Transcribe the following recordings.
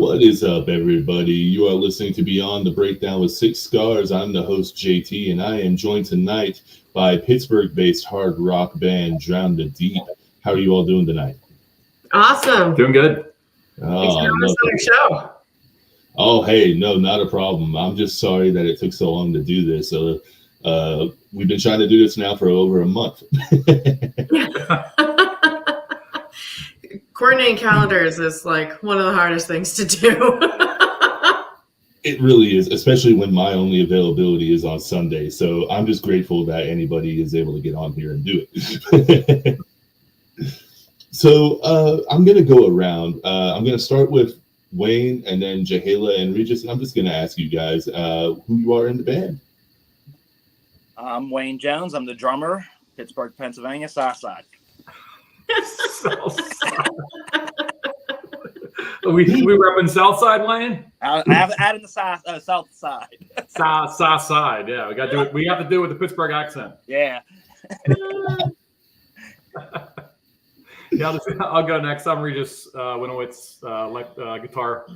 What is up, everybody? You are listening to Beyond the Breakdown with Six Scars. I'm the host, JT, and I am joined tonight by Pittsburgh-based hard rock band Drown the Deep. How are you all doing tonight? Awesome. Doing good. Thanks for having us on your show. Oh, hey, no, not a problem. I'm just sorry that it took so long to do this. We've been trying to do this now for over a month. Coordinating calendars is like one of the hardest things to do. It really is, especially when my only availability is on Sunday. So I'm just grateful that anybody is able to get on here and do it. So I'm going to go around. I'm going to start with Wayne and then Jahala and Regis. And I'm just going to ask you guys who you are in the band. I'm Wayne Jones. I'm the drummer, Pittsburgh, Pennsylvania, Southside. Southside. we repping Southside, Wayne? I have added the south side. South side, yeah. We got to do it. We have to do it with the Pittsburgh accent. Yeah. Yeah, I'll go next. I'm Regis Winowitz, guitar.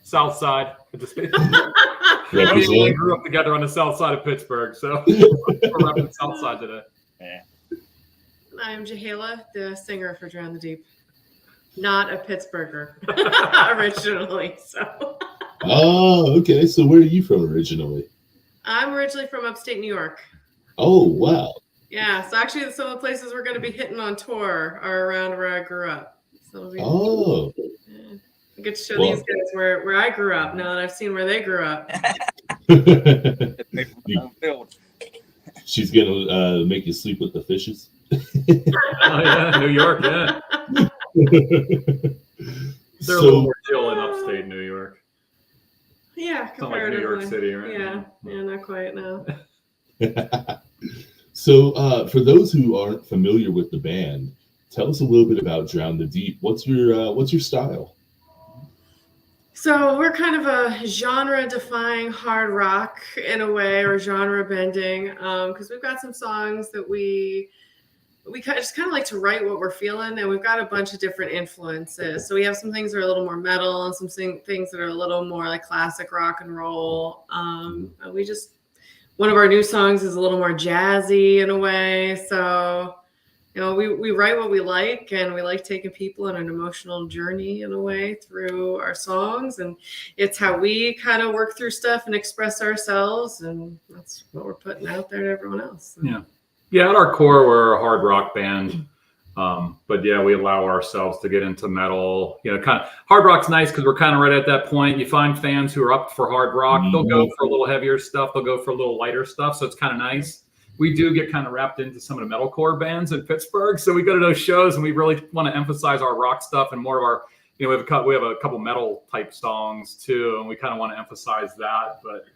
South side. We grew up together on the south side of Pittsburgh, so we're repping South side today. Yeah. I'm Jahala, the singer for Drown the Deep. Not a Pittsburgher originally. So. Oh, okay. So where are you from originally? I'm originally from upstate New York. Oh, wow. Yeah, so actually some of the places we're going to be hitting on tour are around where I grew up. So I get to show these guys where I grew up now that I've seen where they grew up. She's going to make you sleep with the fishes. Oh, yeah, New York, yeah. They're a little more chill in upstate New York. Yeah, it's not like New York City, right? Yeah, not quite, no. So for those who aren't familiar with the band, tell us a little bit about Drown the Deep. What's your style? So we're kind of a genre-defying hard rock in a way, or genre-bending, because we've got some songs that we just kind of like to write what we're feeling, and we've got a bunch of different influences. So we have some things that are a little more metal and some things that are a little more like classic rock and roll. One of our new songs is a little more jazzy in a way. So, we write what we like, and we like taking people on an emotional journey in a way through our songs. And it's how we kind of work through stuff and express ourselves. And that's what we're putting out there to everyone else. So. Yeah. Yeah, at our core, we're a hard rock band. But yeah, we allow ourselves to get into metal. Kind of hard rock's nice because we're kind of right at that point. You find fans who are up for hard rock. They'll go for a little heavier stuff. They'll go for a little lighter stuff. So it's kind of nice. We do get kind of wrapped into some of the metalcore bands in Pittsburgh. So we go to those shows and we really want to emphasize our rock stuff and more of our, we have a couple metal type songs too. And we kind of want to emphasize that. But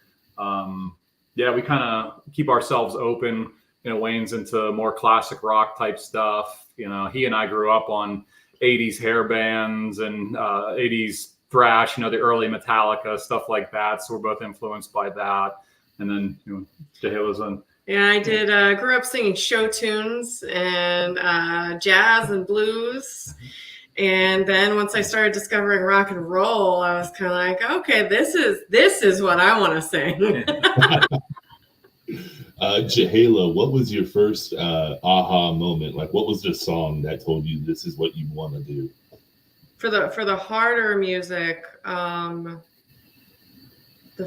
yeah, we kind of keep ourselves open. Wayne's into more classic rock type stuff. He and I grew up on 80s hair bands and 80s thrash, the early Metallica, stuff like that. So we're both influenced by that. And then, Jahala's on. Yeah, I did. Grew up singing show tunes and jazz and blues. And then once I started discovering rock and roll, I was kind of like, okay, this is what I want to sing. Jahala, what was your first aha moment? Like, what was the song that told you this is what you want to do? For the harder music, the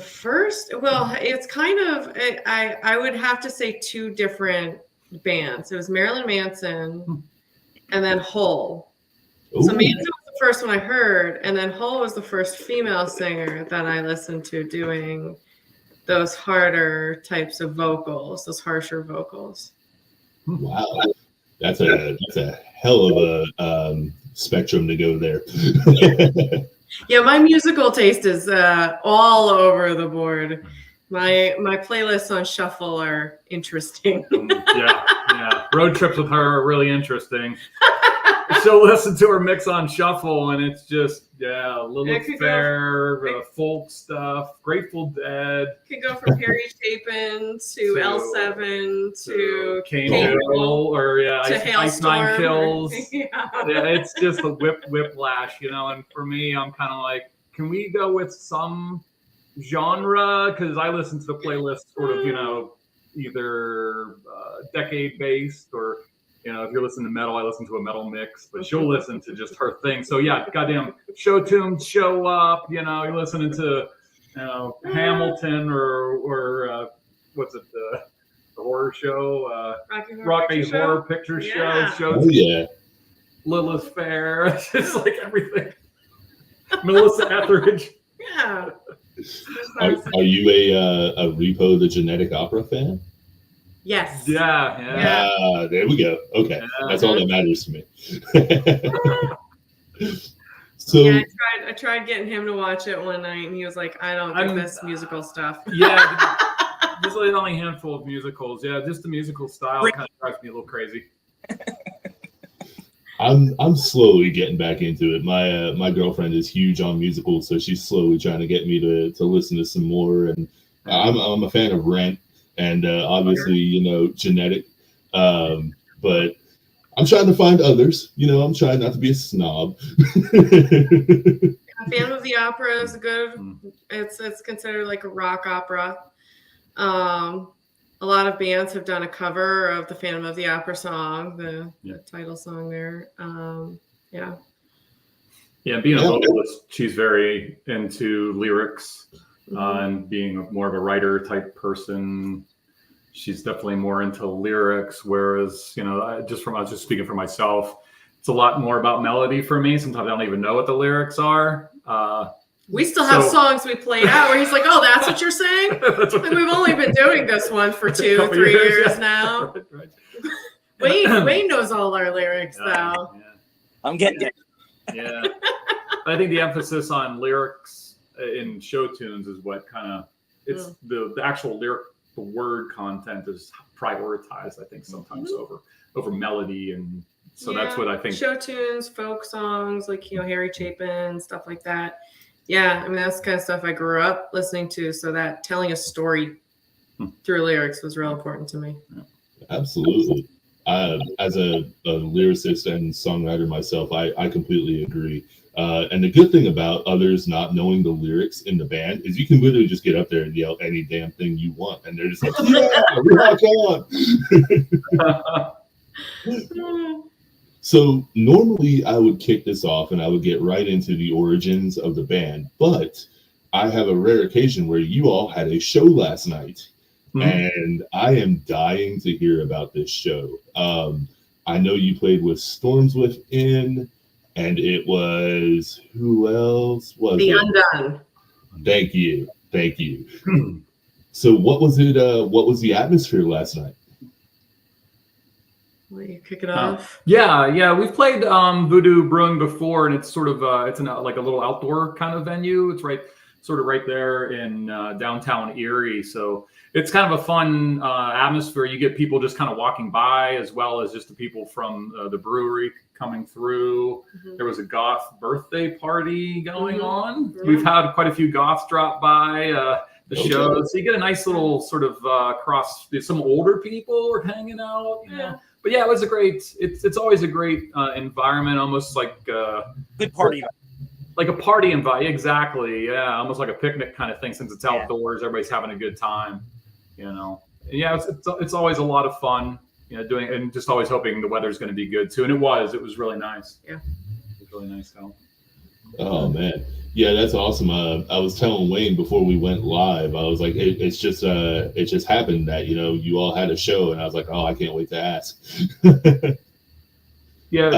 first, it's kind of, I would have to say two different bands. It was Marilyn Manson and then Hole. Ooh. So Manson was the first one I heard, and then Hole was the first female singer that I listened to doing those harder types of vocals, those harsher vocals. Wow, that's a hell of a spectrum to go there. Yeah, my musical taste is all over the board. My playlists on shuffle are interesting. Yeah. Road trips with her are really interesting. she'll listen to her mix on shuffle, and it's just Lilith Fair, folk stuff, Grateful Dead. Could go from Harry Chapin to L7 to Cane Hill, or Ice Nine Kills. It's just a whiplash, And for me, I'm kind of like, can we go with some genre? Because I listen to the playlist sort of, either decade based or. If you're listening to metal, I listen to a metal mix, but she'll listen to just her thing. So goddamn show tunes show up. You're listening to Hamilton or what's it, the horror show, Rocky Horror Picture Show. Oh yeah, Lilith Fair. It's just like everything. Melissa Etheridge. Yeah. Are you a Repo the Genetic Opera fan? Yes. Yeah. There we go. Okay, that's all that matters to me. So I tried getting him to watch it one night, and he was like, "I don't get this musical stuff." Yeah, there's only a handful of musicals. Yeah, just the musical style kind of drives me a little crazy. I'm slowly getting back into it. My girlfriend is huge on musicals, so she's slowly trying to get me to listen to some more. And I'm a fan of Rent. And obviously, Genetic. But I'm trying to find others. I'm trying not to be a snob. Phantom of the Opera is good. It's considered like a rock opera. A lot of bands have done a cover of the Phantom of the Opera song, the title song there. Yeah, being a vocalist, she's very into lyrics. And being more of a writer type person, she's definitely more into lyrics. Whereas, I was just speaking for myself, it's a lot more about melody for me. Sometimes I don't even know what the lyrics are. We still have songs we played out where he's like, "Oh, that's what you're saying." We've only been doing this one for 2-3 years now. Right. Wayne knows all our lyrics though. Yeah. I'm getting it. Yeah, but I think the emphasis on lyrics in show tunes is what kind of the actual lyric, the word content is prioritized, I think, sometimes over melody, and so that's what I think. Show tunes, folk songs, like Harry Chapin, stuff like that. Yeah, that's the kind of stuff I grew up listening to. So that telling a story through lyrics was real important to me. Absolutely. As a lyricist and songwriter myself, I completely agree. And the good thing about others not knowing the lyrics in the band is you can literally just get up there and yell any damn thing you want, and they're just like, rock on. So normally I would kick this off and I would get right into the origins of the band, but I have a rare occasion where you all had a show last night, and I am dying to hear about this show. I know you played with Storms Within. And it was, who else was The it? Undone. Thank you. So what was it? What was the atmosphere last night? Will you kick it off? Yeah. We've played Voodoo Brewing before, and it's sort of it's like a little outdoor kind of venue. It's right there in downtown Erie. So it's kind of a fun atmosphere. You get people just kind of walking by, as well as just the people from the brewery coming through. There was a goth birthday party going on. We've had quite a few goths drop by the show. So you get a nice little sort of cross. Some older people were hanging out. But yeah, it was it's always a great environment, almost like good party. Like a party environment, exactly. Yeah, almost like a picnic kind of thing. Since it's outdoors, everybody's having a good time. Yeah, it's always a lot of fun. Doing, and just always hoping the weather's going to be good too. And it was really nice. Yeah, it was really nice though. Oh man, yeah, that's awesome. I was telling Wayne before we went live, I was like, it just happened that you all had a show, and I was like, oh, I can't wait to ask. Yeah,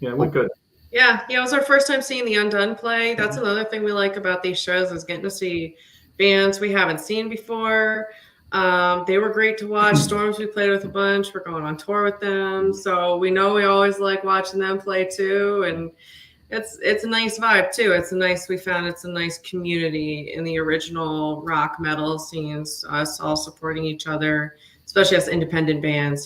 it went good. Yeah, it was our first time seeing the Undone play. That's another thing we like about these shows is getting to see bands we haven't seen before. They were great to watch. Storms, we played with a bunch. We're going on tour with them, so we always like watching them play too. And it's a nice vibe too. We found it's a nice community in the original rock metal scenes. Us all supporting each other, especially as independent bands.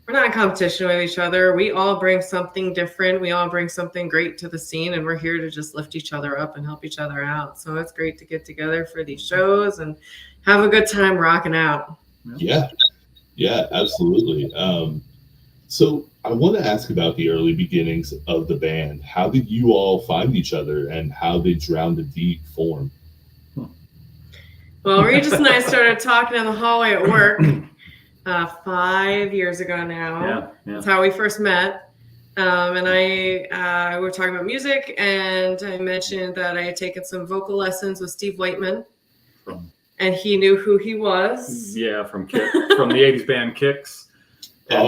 we're not in competition with each other. We all bring something different. We all bring something great to the scene, and we're here to just lift each other up and help each other out. So it's great to get together for these shows and have a good time rocking out. Yeah, absolutely. So I want to ask about the early beginnings of the band. How did you all find each other, and how did Drown the Deep form? Well, Regis and I started talking in the hallway at work 5 years ago now. Yeah. That's how we first met. And we were talking about music, and I mentioned that I had taken some vocal lessons with Steve Whiteman, and he knew who he was. Yeah, from the 80s band Kicks. And,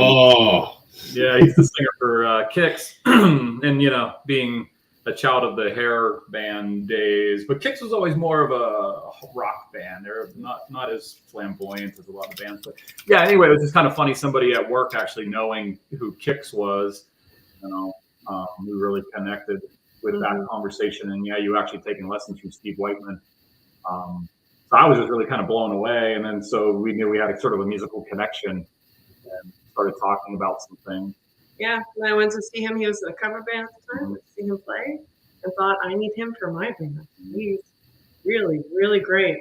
yeah, he's the singer for Kicks. And, you know, being a child of the hair band days, but Kicks was always more of a rock band. They're not as flamboyant as a lot of bands. But yeah, anyway, it was just kind of funny. Somebody at work actually knowing who Kicks was, you know, we really connected with that conversation. And yeah, you actually taking lessons from Steve Whiteman. So I was just really kind of blown away. And then so we knew we had a sort of a musical connection and started talking about some things. Yeah, when I went to see him, he was a cover band at the time. To see him play, and thought, I need him for my band. He's really, really great.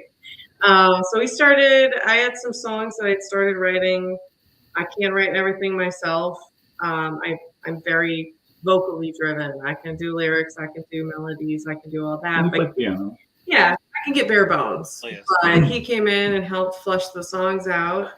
So we started. I had some songs that I'd started writing. I can't write everything myself. I'm very vocally driven. I can do lyrics. I can do melodies. I can do all that. But piano. Yeah, I can get bare bones. Oh, yes. But he came in and helped flush the songs out.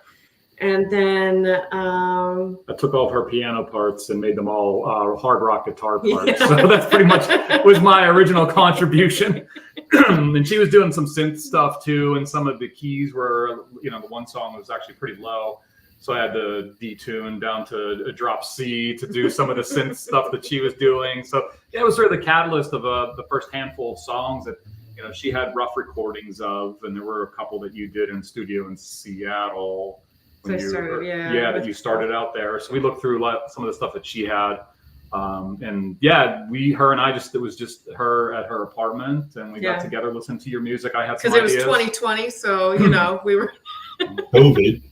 And then I took all of her piano parts and made them all hard rock guitar parts. Yeah. So that's pretty much was my original contribution. And she was doing some synth stuff too. And some of the keys were, you know, the one song was actually pretty low. So I had to detune down to a drop C to do some of the synth stuff that she was doing. So yeah, it was sort of the catalyst of the first handful of songs that, you know, she had rough recordings of. And there were a couple that you did in studio in Seattle. That you started out there. So we looked through some of the stuff that she had. And yeah, her and I it was just her at her apartment, and we got together, listened to your music. I had some ideas. Because it was 2020, so, you know, we were COVID.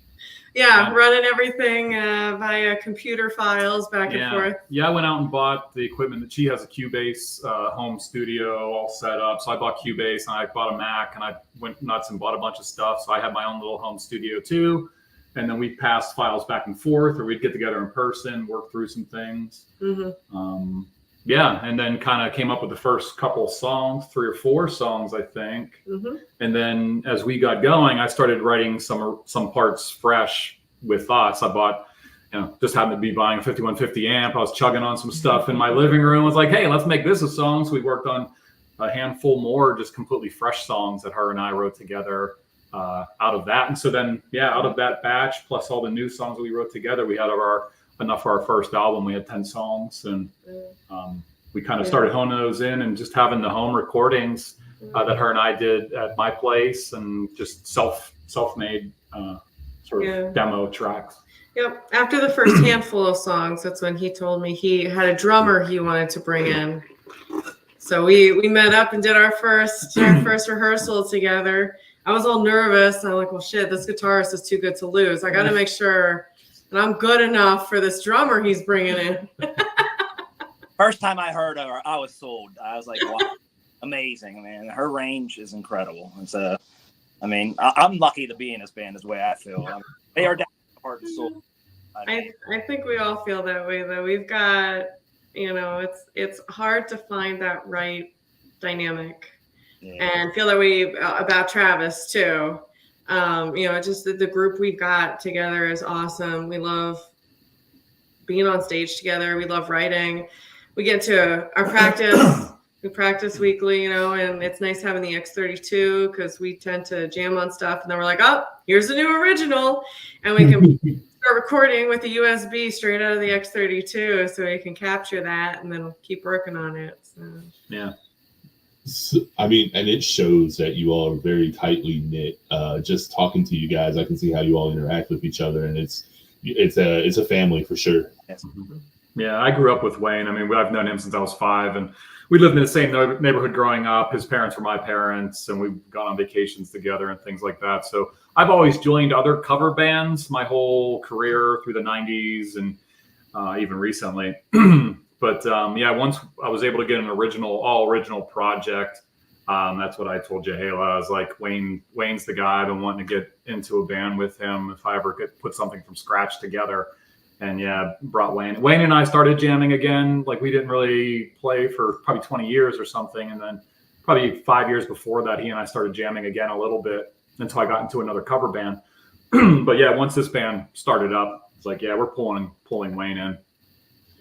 running everything via computer files back and forth. Yeah, I went out and bought the equipment. That she has a Cubase home studio all set up. So I bought Cubase, and I bought a Mac, and I went nuts and bought a bunch of stuff. So I had my own little home studio too. And then we passed files back and forth, or we'd get together in person, work through some things. And then kind of came up with the first couple songs, 3 or 4 songs, I think. And then as we got going, I started writing some parts fresh with thoughts. I bought, you know, just happened to be buying a 5150 amp. I was chugging on some stuff in my living room. I was like, hey, let's make this a song. So we worked on a handful more, just completely fresh songs that her and I wrote together. Out of that. And so then, out of that batch, plus all the new songs that we wrote together, we had enough for our first album. We had 10 songs, and we kind of started honing those in and just having the home recordings that her and I did at my place, and just self-made sort of demo tracks. Yep. After the first handful of songs, that's when he told me he had a drummer he wanted to bring in. So we met up and did our first rehearsal together. I was all nervous. I'm like, well, shit, this guitarist is too good to lose. I got to make sure that I'm good enough for this drummer he's bringing in. First time I heard her, I was sold. I was like, wow, amazing, man. Her range is incredible. And so, I mean, I'm lucky to be in this band is the way I feel. They are down heart and soul. I think we all feel that way, though. We've got, you know, it's hard to find that right dynamic. And feel that way about Travis too. You know, just the group we've got together is awesome. We love being on stage together. We love writing. We get to our practice. We practice weekly, you know, and it's nice having the X32 because we tend to jam on stuff, and then we're like, oh, here's the new original, and we can start recording with the USB straight out of the X32, so we can capture that and then keep working on it. So. Yeah. So, I mean, and it shows that you all are very tightly knit. Just talking to you guys, I can see how you all interact with each other, and it's a family for sure. Yeah, I grew up with Wayne. I mean, I've known him since I was 5, and we lived in the same neighborhood growing up. His parents were my parents, and we've gone on vacations together and things like that. So I've always joined other cover bands my whole career through the 90s and even recently. But yeah, once I was able to get an all original project, that's what I told Jehala. I was like, Wayne's the guy. I've been wanting to get into a band with him if I ever could put something from scratch together. And yeah, brought Wayne. Wayne and I started jamming again. Like we didn't really play for probably 20 years or something. And then probably 5 years before that, he and I started jamming again a little bit until I got into another cover band. But yeah, once this band started up, it's like, yeah, we're pulling Wayne in.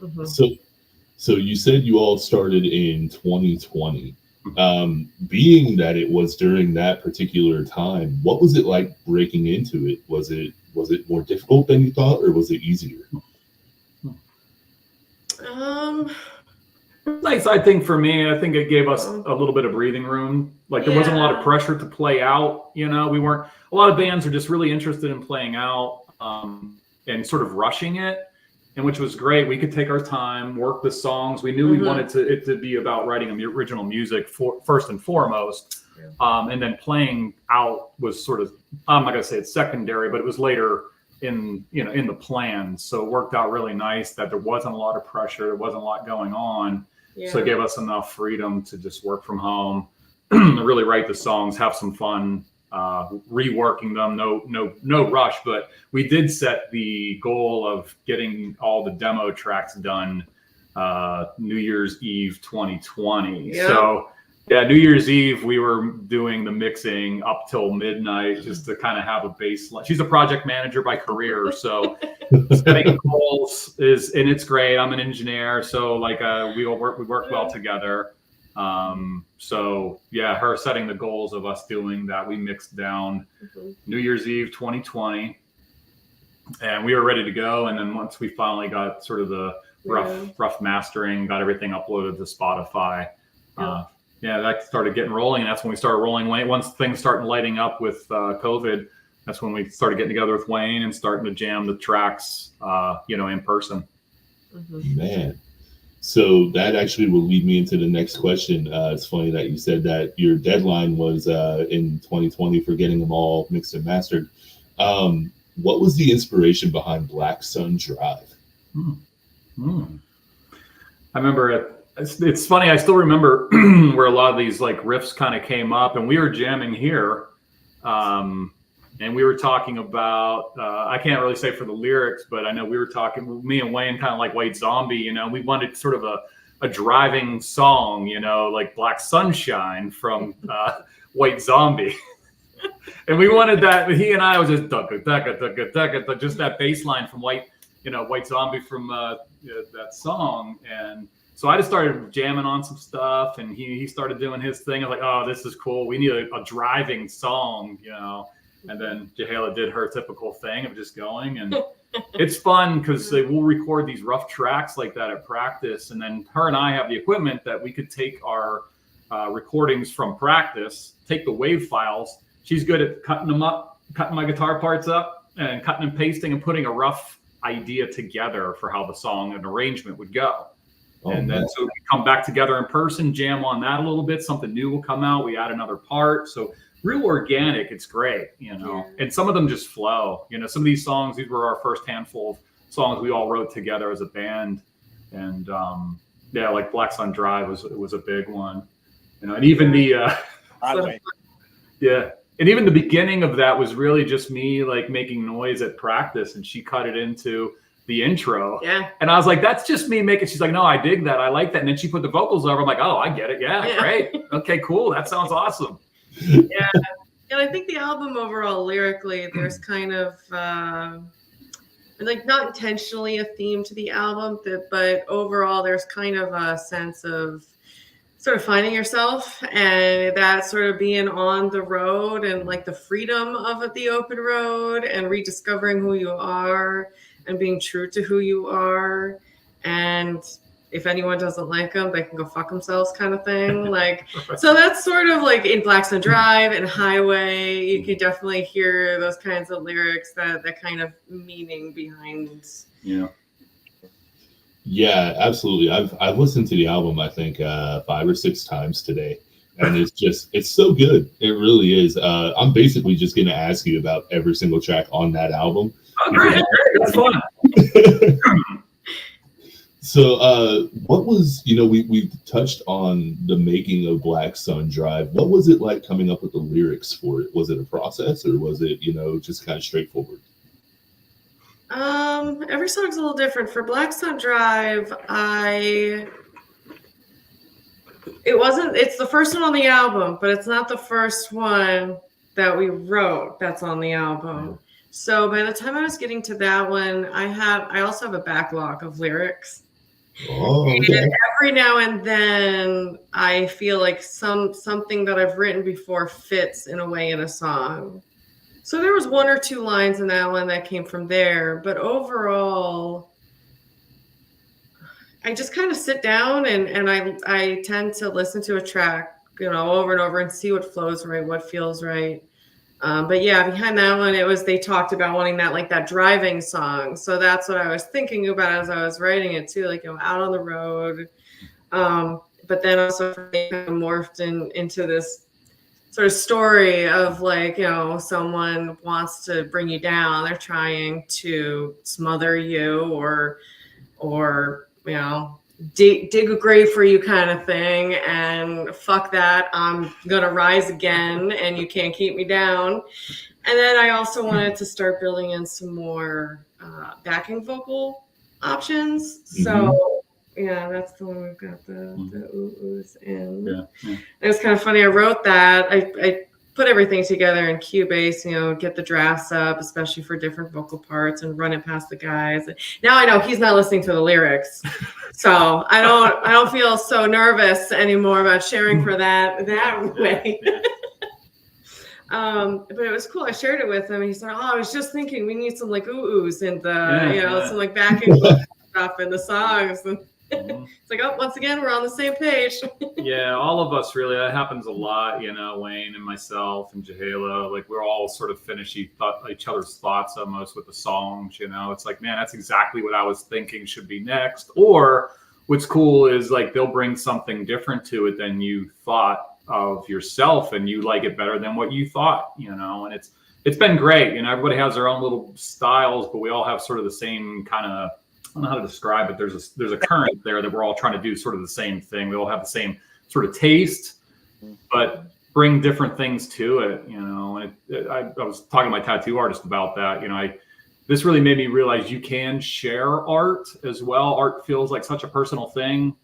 Mm-hmm. So you said you all started in 2020. Being that it was during that particular time, what was it like breaking into it? Was it more difficult than you thought, or was it easier? Nice. I think for me, I think it gave us a little bit of breathing room. Like there wasn't a lot of pressure to play out. You know, a lot of bands are just really interested in playing out and sort of rushing it. And which was great. We could take our time, work the songs. We knew we wanted it to be about writing original music first and foremost. And then playing out was sort of, I'm not going to say it's secondary, but it was later in the plan. So it worked out really nice that there wasn't a lot of pressure. There wasn't a lot going on. Yeah. So it gave us enough freedom to just work from home, really write the songs, have some fun. Reworking them, no rush, but we did set the goal of getting all the demo tracks done New Year's Eve 2020. Yeah. So yeah, New Year's Eve we were doing the mixing up till midnight just to kind of have a baseline. She's a project manager by career, so setting goals and it's great. I'm an engineer, so like we work well together. So yeah, her setting the goals of us doing that, we mixed down New Year's Eve 2020 and we were ready to go. And then once we finally got sort of the rough mastering, got everything uploaded to Spotify, that started getting rolling. And that's when we started rolling. Once things started lighting up with COVID, that's when we started getting together with Wayne and starting to jam the tracks, in person. Man. So that actually will lead me into the next question. It's funny that you said that your deadline was in 2020 for getting them all mixed and mastered. What was the inspiration behind Black Sun Drive? I remember it's funny. I still remember where a lot of these like riffs kind of came up, and we were jamming here. And we were talking about, I can't really say for the lyrics, but I know we were talking, me and Wayne, kind of like White Zombie, we wanted sort of a driving song, like Black Sunshine from White Zombie. And we wanted that, he and I was just, just that bass line from White Zombie from that song. And so I just started jamming on some stuff and he started doing his thing. I was like, oh, this is cool. We need a driving song, And then Jehala did her typical thing of just going, and it's fun because we'll record these rough tracks like that at practice, and then her and I have the equipment that we could take our recordings from practice, take the wave files. She's good at cutting them up, cutting my guitar parts up, and cutting and pasting and putting a rough idea together for how the song and arrangement would go. And then so we come back together in person, jam on that a little bit. Something new will come out. We add another part. So real organic, it's great, and some of them just flow. Some of these songs, these were our first handful of songs we all wrote together as a band, and like Black Sun Drive was a big one, and even the and even the beginning of that was really just me like making noise at practice, and she cut it into the intro. Yeah. And I was like, that's just me making, she's like, no, I dig that, I like that, and then she put the vocals over. I'm like, oh, I get it. Yeah. Great. Okay, cool, that sounds awesome. Yeah, and I think the album overall lyrically, there's kind of like not intentionally a theme to the album, but overall there's kind of a sense of sort of finding yourself and that sort of being on the road and like the freedom of the open road and rediscovering who you are and being true to who you are. And if anyone doesn't like them, they can go fuck themselves kind of thing. Like, so that's sort of like in Black Sun Drive and Highway, you can definitely hear those kinds of lyrics, that kind of meaning behind. Yeah, absolutely. I've listened to the album, I think 5 or 6 times today. And it's so good. It really is. I'm basically just going to ask you about every single track on that album. Oh, great. That's fun. So what was, we touched on the making of Black Sun Drive. What was it like coming up with the lyrics for it? Was it a process, or was it, just kind of straightforward? Every song's a little different. For Black Sun Drive, it's the first one on the album, but it's not the first one that we wrote that's on the album. So by the time I was getting to that one, I also have a backlog of lyrics. Oh, okay. And every now and then I feel like something that I've written before fits in a way in a song. So there was one or two lines in that one that came from there, but overall I just kind of sit down and I tend to listen to a track, over and over and see what flows right, what feels right. But yeah, behind that one, they talked about wanting that driving song. So that's what I was thinking about as I was writing it too, out on the road. But then also kind of morphed into this sort of story of someone wants to bring you down. They're trying to smother you or dig a grave for you kind of thing, and fuck that, I'm gonna rise again and you can't keep me down. And then I also wanted to start building in some more backing vocal options. So yeah, that's the one we've got the ooh-oohs in. Yeah. It was kind of funny. I wrote that. I put everything together in Cubase, get the drafts up, especially for different vocal parts, and run it past the guys. Now I know he's not listening to the lyrics, so I don't feel so nervous anymore about sharing for that way. But it was cool. I shared it with him, and he said, "Oh, I was just thinking we need some ooh-oohs and some backing stuff in the songs." And it's once again, we're on the same page. Yeah, all of us really. That happens a lot, Wayne and myself and Jahala. We're all sort of finish each other's thoughts almost with the songs. It's man, that's exactly what I was thinking should be next. Or what's cool is they'll bring something different to it than you thought of yourself, and you like it better than what you thought. And it's been great. Everybody has their own little styles, but we all have sort of the same kind of. I don't know how to describe it. There's a current there that we're all trying to do sort of the same thing. We all have the same sort of taste, but bring different things to it, And I was talking to my tattoo artist about that. This really made me realize you can share art as well. Art feels like such a personal thing,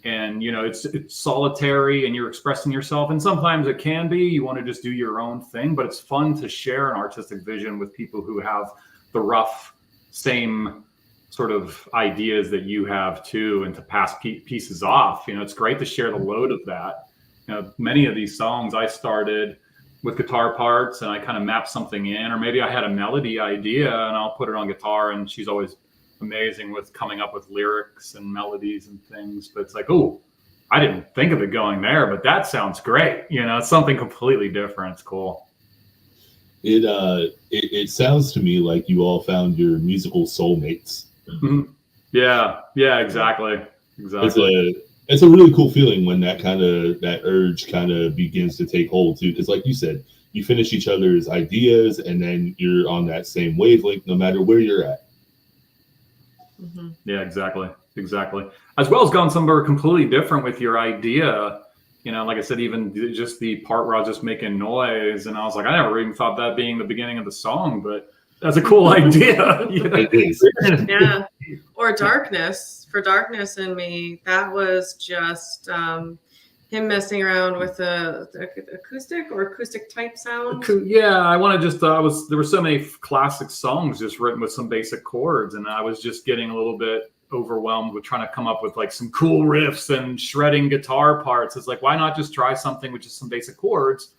and it's solitary, and you're expressing yourself. And sometimes it can be you want to just do your own thing, but it's fun to share an artistic vision with people who have the rough same sort of ideas that you have too, and to pass pieces off. It's great to share the load of that. Many of these songs I started with guitar parts and I kind of mapped something in, or maybe I had a melody idea and I'll put it on guitar, and she's always amazing with coming up with lyrics and melodies and things. But it's oh, I didn't think of it going there, but that sounds great. It's something completely different. It's cool. It sounds to me like you all found your musical soulmates. Mm-hmm. Yeah, exactly. It's a really cool feeling when that urge kind of begins to take hold too, because like you said, you finish each other's ideas, and then you're on that same wavelength no matter where you're at. Yeah, exactly. As well as gone somewhere completely different with your idea. Like I said, even just the part where I was just making noise, and I was I never even thought that being the beginning of the song, but that's a cool idea. It is. Yeah. Or Darkness. For Darkness in Me, that was just him messing around with the acoustic type sound. Yeah, I want to just there were so many classic songs just written with some basic chords, and I was just getting a little bit overwhelmed with trying to come up with some cool riffs and shredding guitar parts. It's why not just try something with just some basic chords?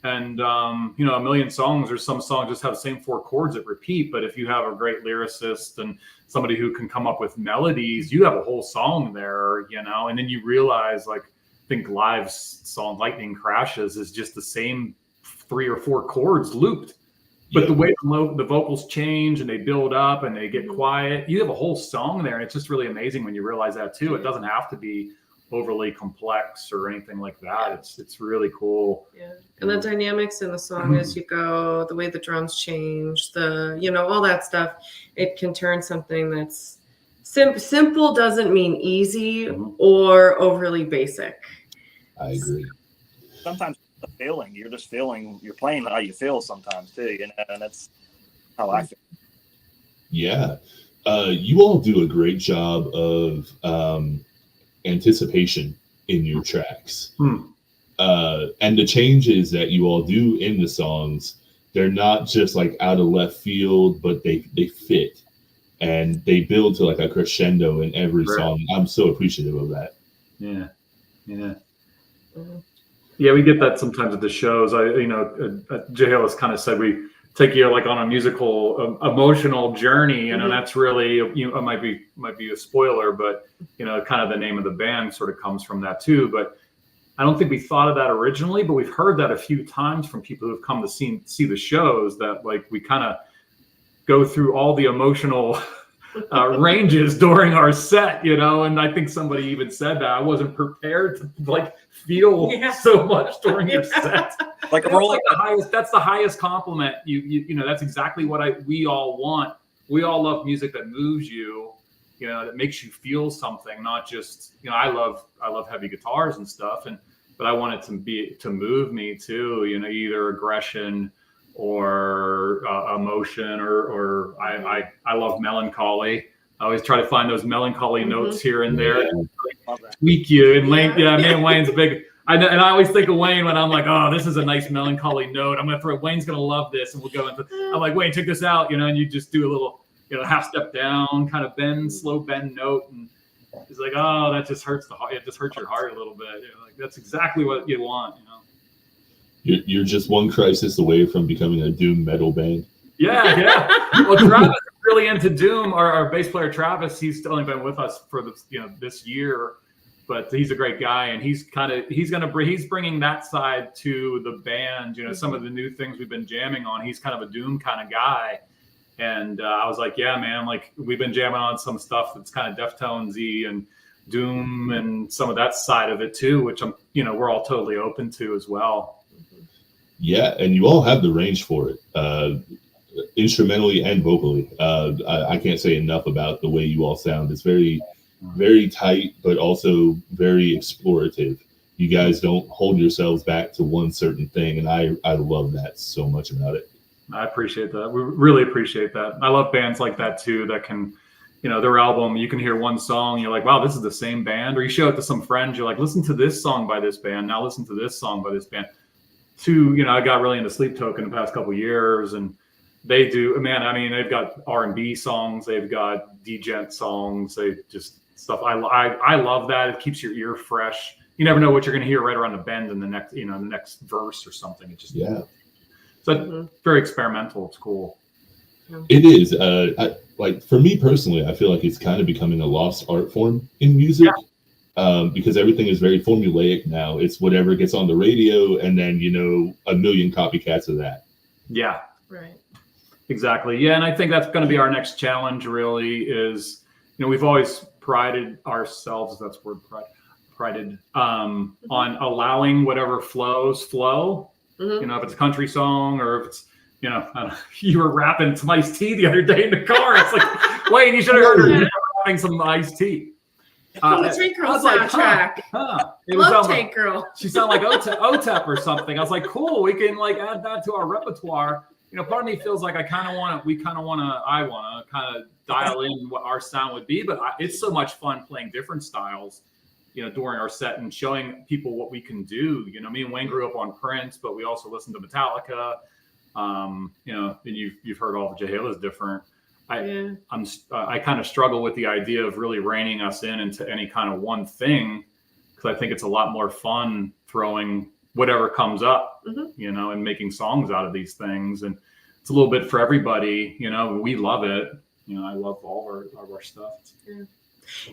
And, a million songs, or some songs just have the same 4 chords that repeat. But if you have a great lyricist and somebody who can come up with melodies, you have a whole song there, and then you realize, I think Live's song Lightning Crashes is just the same 3 or 4 chords looped. But the way the vocals change and they build up and they get quiet, you have a whole song there. And it's just really amazing when you realize that too. It doesn't have to be overly complex or anything like that. It's really cool. Yeah. And the dynamics in the song as you go, the way the drums change, all that stuff, it can turn something that's simple doesn't mean easy or overly basic. I agree. Sometimes the feeling, you're playing how you feel sometimes too, and that's how I feel. Yeah. You all do a great job of anticipation in your tracks. And the changes that you all do in the songs, they're not just like out of left field, but they fit and they build to like a crescendo in every song. I'm so appreciative of that. Yeah. Yeah, we get that sometimes at the shows. Jahale has kind of said we take you like on a musical, emotional journey, and that's really, it might be a spoiler, but kind of the name of the band sort of comes from that too. But I don't think we thought of that originally, but we've heard that a few times from people who've come to see the shows, that like we kind of go through all the emotional ranges during our set, and I think somebody even said that I wasn't prepared to like feel so much during your set. Like a roller. That's the highest compliment. That's exactly what we all want. We all love music that moves you, that makes you feel something, not just, I love heavy guitars and stuff, but I want it to move me too, either aggression or emotion, or I love melancholy. I always try to find those melancholy notes here and there, and tweak you. And Wayne, me and Wayne's big. And I always think of Wayne when I'm like, oh, this is a nice melancholy note. I'm gonna throw. Wayne's gonna love this, and we'll go into. I'm like, Wayne, check this out, and you just do a little, half step down, kind of slow bend note, and he's like, oh, that just hurts the heart. It just hurts your heart a little bit. Like that's exactly what you want, You're just one crisis away from becoming a doom metal band. Yeah. Well, Travis is really into doom. Our bass player Travis, he's only been with us for this year, but he's a great guy, and he's bringing that side to the band. Some of the new things we've been jamming on. He's kind of a doom kind of guy, and I was like, yeah, man, like we've been jamming on some stuff that's kind of Deftones-y and doom and some of that side of it too, which we're all totally open to as well. Yeah, and you all have the range for it, instrumentally and vocally. I can't say enough about the way you all sound. It's very, very tight, but also very explorative. You guys don't hold yourselves back to one certain thing, and I love that so much about it. I appreciate that. We really appreciate that. I love bands like that too, that can, their album, you can hear one song, you're like, wow, this is the same band. Or you show it to some friends, you're like, listen to this song by this band. Now listen to this song by this band. I got really into Sleep Token the past couple of years, and they do, they've got R&B songs, they've got djent songs, they just stuff. I love that. It keeps your ear fresh. You never know what you're going to hear right around the bend in the next verse or something. It just so very experimental. It's cool. It is. Like for me personally, I feel like it's kind of becoming a lost art form in music. Because everything is very formulaic now. It's whatever gets on the radio, and then a million copycats of that. Yeah, right, exactly. Yeah, and I think that's going to be our next challenge. Really, is we've always prided ourselves. That's the word, prided on allowing whatever flow. If it's a country song or if it's you were rapping some iced tea the other day in the car. It's like, Wayne, you should have heard her rapping some iced tea. From the Tank Girl soundtrack. Love Tank Girl. She sounded like OTEP or something. I was like, cool, we can like add that to our repertoire. Part of me feels like I want to kind of dial in what our sound would be, but it's so much fun playing different styles, during our set and showing people what we can do. Me and Wayne grew up on Prince, but we also listened to Metallica. And you've heard all of Jahale is different. I kind of struggle with the idea of really reining us into any kind of one thing, because I think it's a lot more fun throwing whatever comes up, and making songs out of these things. And it's a little bit for everybody, we love it. I love all of our stuff. Yeah.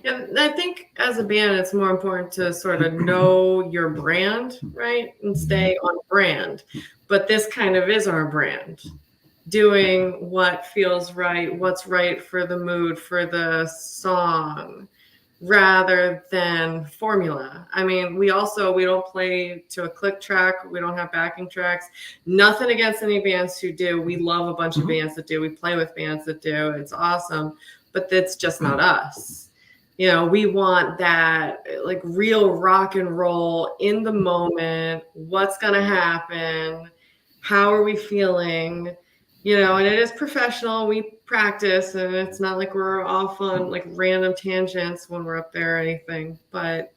And I think as a band, it's more important to sort of know your brand, right? And stay on brand. But this kind of is our brand. Doing what feels right, what's right for the mood, for the song. rather than formula. I mean, we don't play to a click track. We don't have backing tracks. Nothing against any bands who do. We love a bunch of bands that do. We play with bands that do. It's awesome, but that's just not us. You know, we want that like real rock and roll in the moment. What's going to happen? How are we feeling? You know, and it is professional. We practice, and it's not like we're off on like random tangents when we're up there or anything. But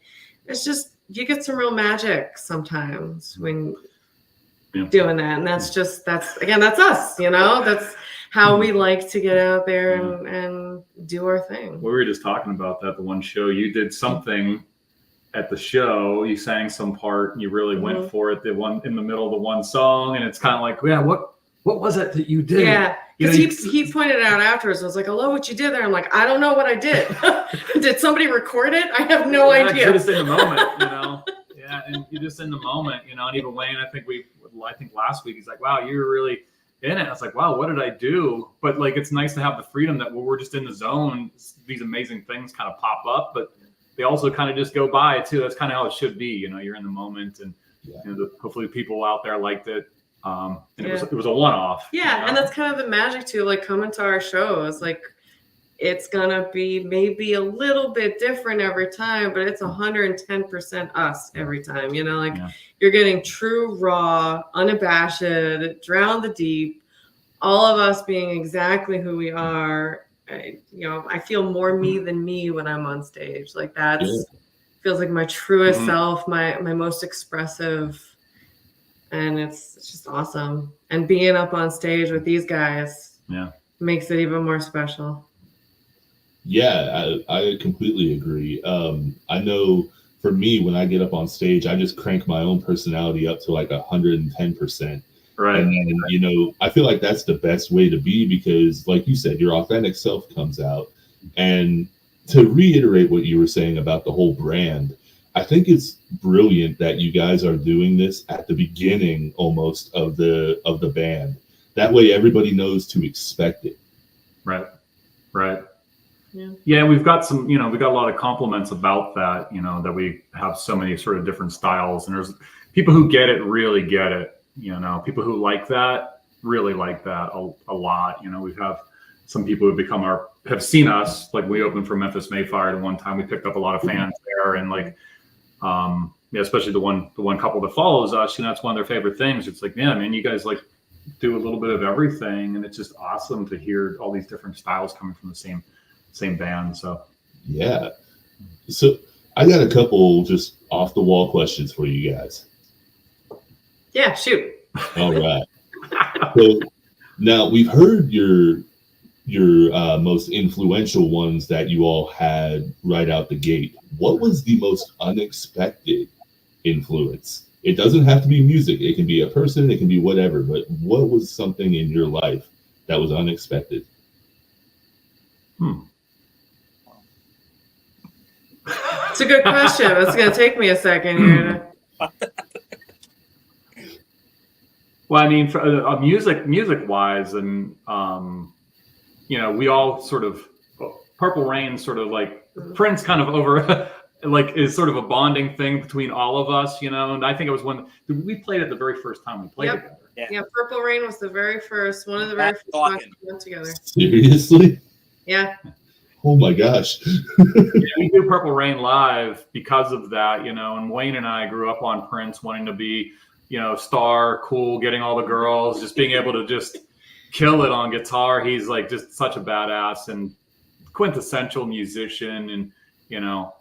it's just, you get some real magic sometimes when doing that. And that's us, you know, that's how we like to get out there and do our thing. We were just talking about that. The one show you did something at the show, you sang some part and you really went for it. The one in the middle of the one song. And it's kind of like, yeah, what was it that you did? Yeah, because he pointed out afterwards. I was like, I love what you did there. I'm like, I don't know what I did. Did somebody record it? I have no idea. You're just in the moment, you know. Yeah, and you're just in the moment, you know. And even Wayne, I think last week, he's like, wow, you were really in it. I was like, wow, what did I do? But like, it's nice to have the freedom that when we're just in the zone, these amazing things kind of pop up, but they also kind of just go by too. That's kind of how it should be. You know, you're in the moment, and you know, hopefully people out there liked it. And it was a one-off. Yeah, you know? And that's kind of the magic too. Like, coming to our shows, like, it's gonna be maybe a little bit different every time, but it's 110% us every time. You know, like you're getting true, raw, unabashed, drown the deep. All of us being exactly who we are. You know, I feel more me than me when I'm on stage. Like, feels like my truest self, my most expressive. And it's just awesome. And being up on stage with these guys makes it even more special. Yeah, I completely agree. I know for me, when I get up on stage, I just crank my own personality up to like 110%. Right. And then, you know, I feel like that's the best way to be, because like you said, your authentic self comes out. And to reiterate what you were saying about the whole brand, I think it's brilliant that you guys are doing this at the beginning almost of the band. That way everybody knows to expect it. Right. Yeah, we've got some, you know, we got a lot of compliments about that, you know, that we have so many sort of different styles, and there's people who get it, really get it, you know, people who like that, really like that a lot. You know, we have some people who have seen us, like we opened for Memphis Mayfire at one time. We picked up a lot of fans there, and like, especially the one couple that follows us, you know, that's one of their favorite things. It's like, yeah, man, you guys like do a little bit of everything, and it's just awesome to hear all these different styles coming from the same band. So yeah, so I got a couple just off the wall questions for you guys. Yeah, shoot. All right. So now we've heard your most influential ones that you all had right out the gate. What was the most unexpected influence? It doesn't have to be music. It can be a person, it can be whatever, but what was something in your life that was unexpected? It's a good question. It's going to take me a second here. Well, I mean, for music wise, and you know, we all sort of, Purple Rain sort of like Prince kind of over like is sort of a bonding thing between all of us, you know. And I think it was when we played it the very first time we played together. Yeah, Purple Rain was the very first, one of the very first ones we went together. Seriously? Yeah. Oh my gosh. We do Purple Rain live because of that, you know. And Wayne and I grew up on Prince, wanting to be, you know, star, cool, getting all the girls, just being able to just kill it on guitar. He's like just such a badass and quintessential musician, and you know,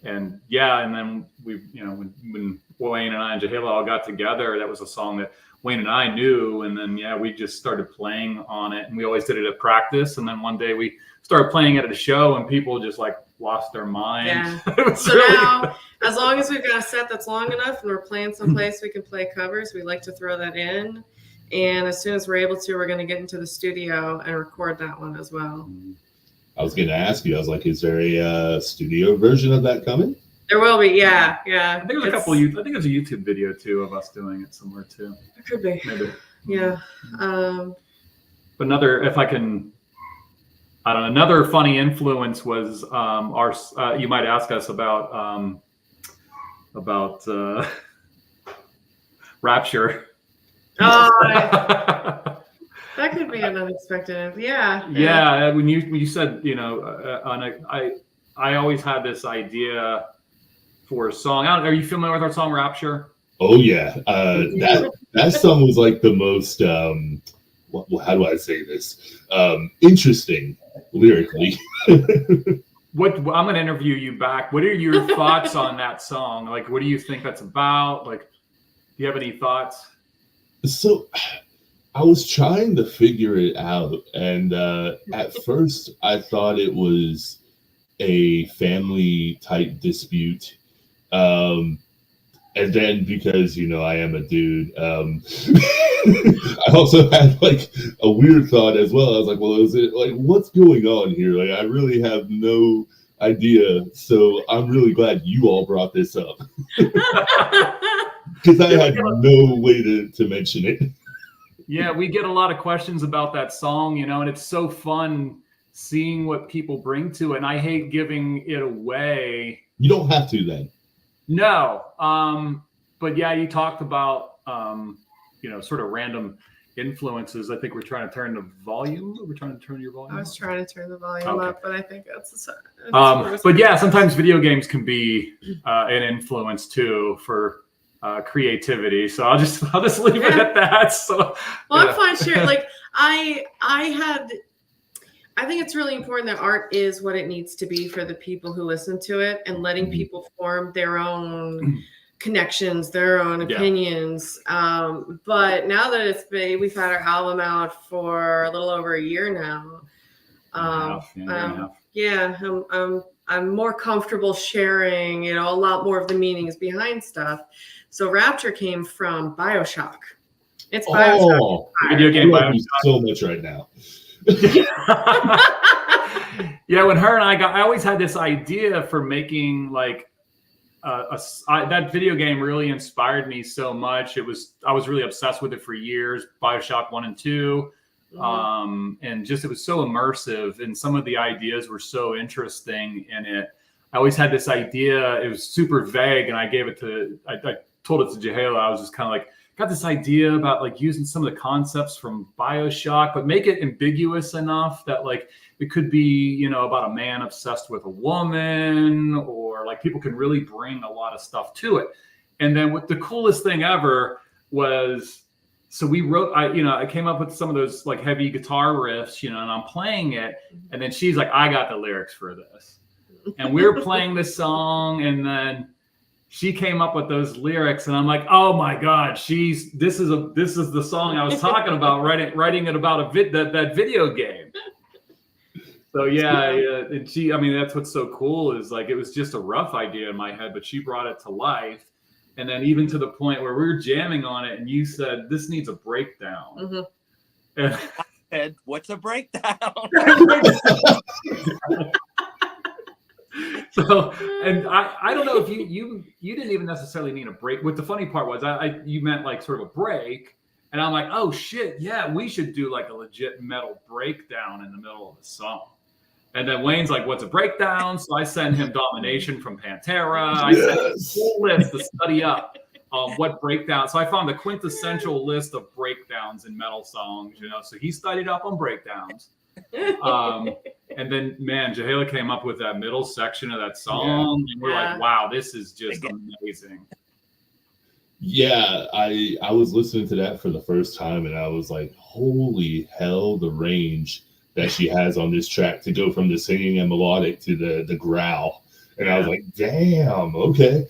and then we, you know, when Wayne and I and Jahila all got together, that was a song that Wayne and I knew, and then we just started playing on it, and we always did it at practice, and then one day we started playing it at a show, and people just like lost their minds. Yeah. So really now, as long as we've got a set that's long enough and we're playing someplace we can play covers, we like to throw that in. And as soon as we're able to, we're going to get into the studio and record that one as well. I was going to ask you, I was like, is there a studio version of that coming? There will be, yeah. I think there's a couple. I think there's a YouTube video too of us doing it somewhere too. It could be. Maybe. Yeah. But if I can I don't know. Another funny influence was our. You might ask us about Rapture. Oh, that could be an unexpected. Yeah. Yeah. When you said, you know, I always had this idea for a song. Are you familiar with our song Rapture? Oh yeah, that song was like the most. How do I say this? Interesting lyrically. I'm going to interview you back. What are your thoughts on that song? Like, what do you think that's about? Like, do you have any thoughts? So I was trying to figure it out. And at first I thought it was a family type dispute. And then because, you know, I am a dude, I also had like a weird thought as well. I was like, well, is it like, what's going on here? Like, I really have no idea. So I'm really glad you all brought this up. Because I had no way to mention it. Yeah, we get a lot of questions about that song, you know, and it's so fun seeing what people bring to it. And I hate giving it away. You don't have to then. No. But yeah, you talked about, you know, sort of random influences. I think we're trying to turn the volume. We're trying to turn your volume. I was trying to turn the volume up, but I think that's but yeah, sometimes video games can be an influence too for creativity. So I'll just leave it at that. So well, I'm fine sharing. Like I think it's really important that art is what it needs to be for the people who listen to it, and letting people form their own connections, their own opinions. But now that we've had our album out for a little over a year now. I'm more comfortable sharing, you know, a lot more of the meanings behind stuff. So Rapture came from BioShock. It's BioShock. Video game BioShock so much right now. Yeah, when her and I always had this idea for making like that video game really inspired me so much. I was really obsessed with it for years. BioShock 1 and 2. And just it was so immersive, and some of the ideas were so interesting in it. I always had this idea. It was super vague, and I told it to Jehala. I was just kind of like, got this idea about like using some of the concepts from BioShock, but make it ambiguous enough that like it could be, you know, about a man obsessed with a woman, or like people can really bring a lot of stuff to it. And then what the coolest thing ever was, so we wrote, I came up with some of those like heavy guitar riffs, you know, and I'm playing it. And then she's like, I got the lyrics for this. And we were playing this song, and then she came up with those lyrics, and I'm like, oh my God, this is the song I was talking about, writing it about that video game. So yeah, and I mean, that's what's so cool is like, it was just a rough idea in my head, but she brought it to life. And then even to the point where we were jamming on it, and you said, this needs a breakdown. Mm-hmm. And I said, what's a breakdown? So, and I don't know if you didn't even necessarily mean a break. What the funny part was, you meant like sort of a break, and I'm like, oh shit, yeah, we should do like a legit metal breakdown in the middle of the song. And then Wayne's like, what's a breakdown? So I send him Domination from Pantera. I sent him a full list to study up what breakdown. So I found the quintessential list of breakdowns in metal songs, you know. So he studied up on breakdowns. And then, man, Jehala came up with that middle section of that song. And we're like, wow, this is just amazing. Yeah, I was listening to that for the first time, and I was like, holy hell, the range that she has on this track to go from the singing and melodic to the growl. And I was like, damn, okay.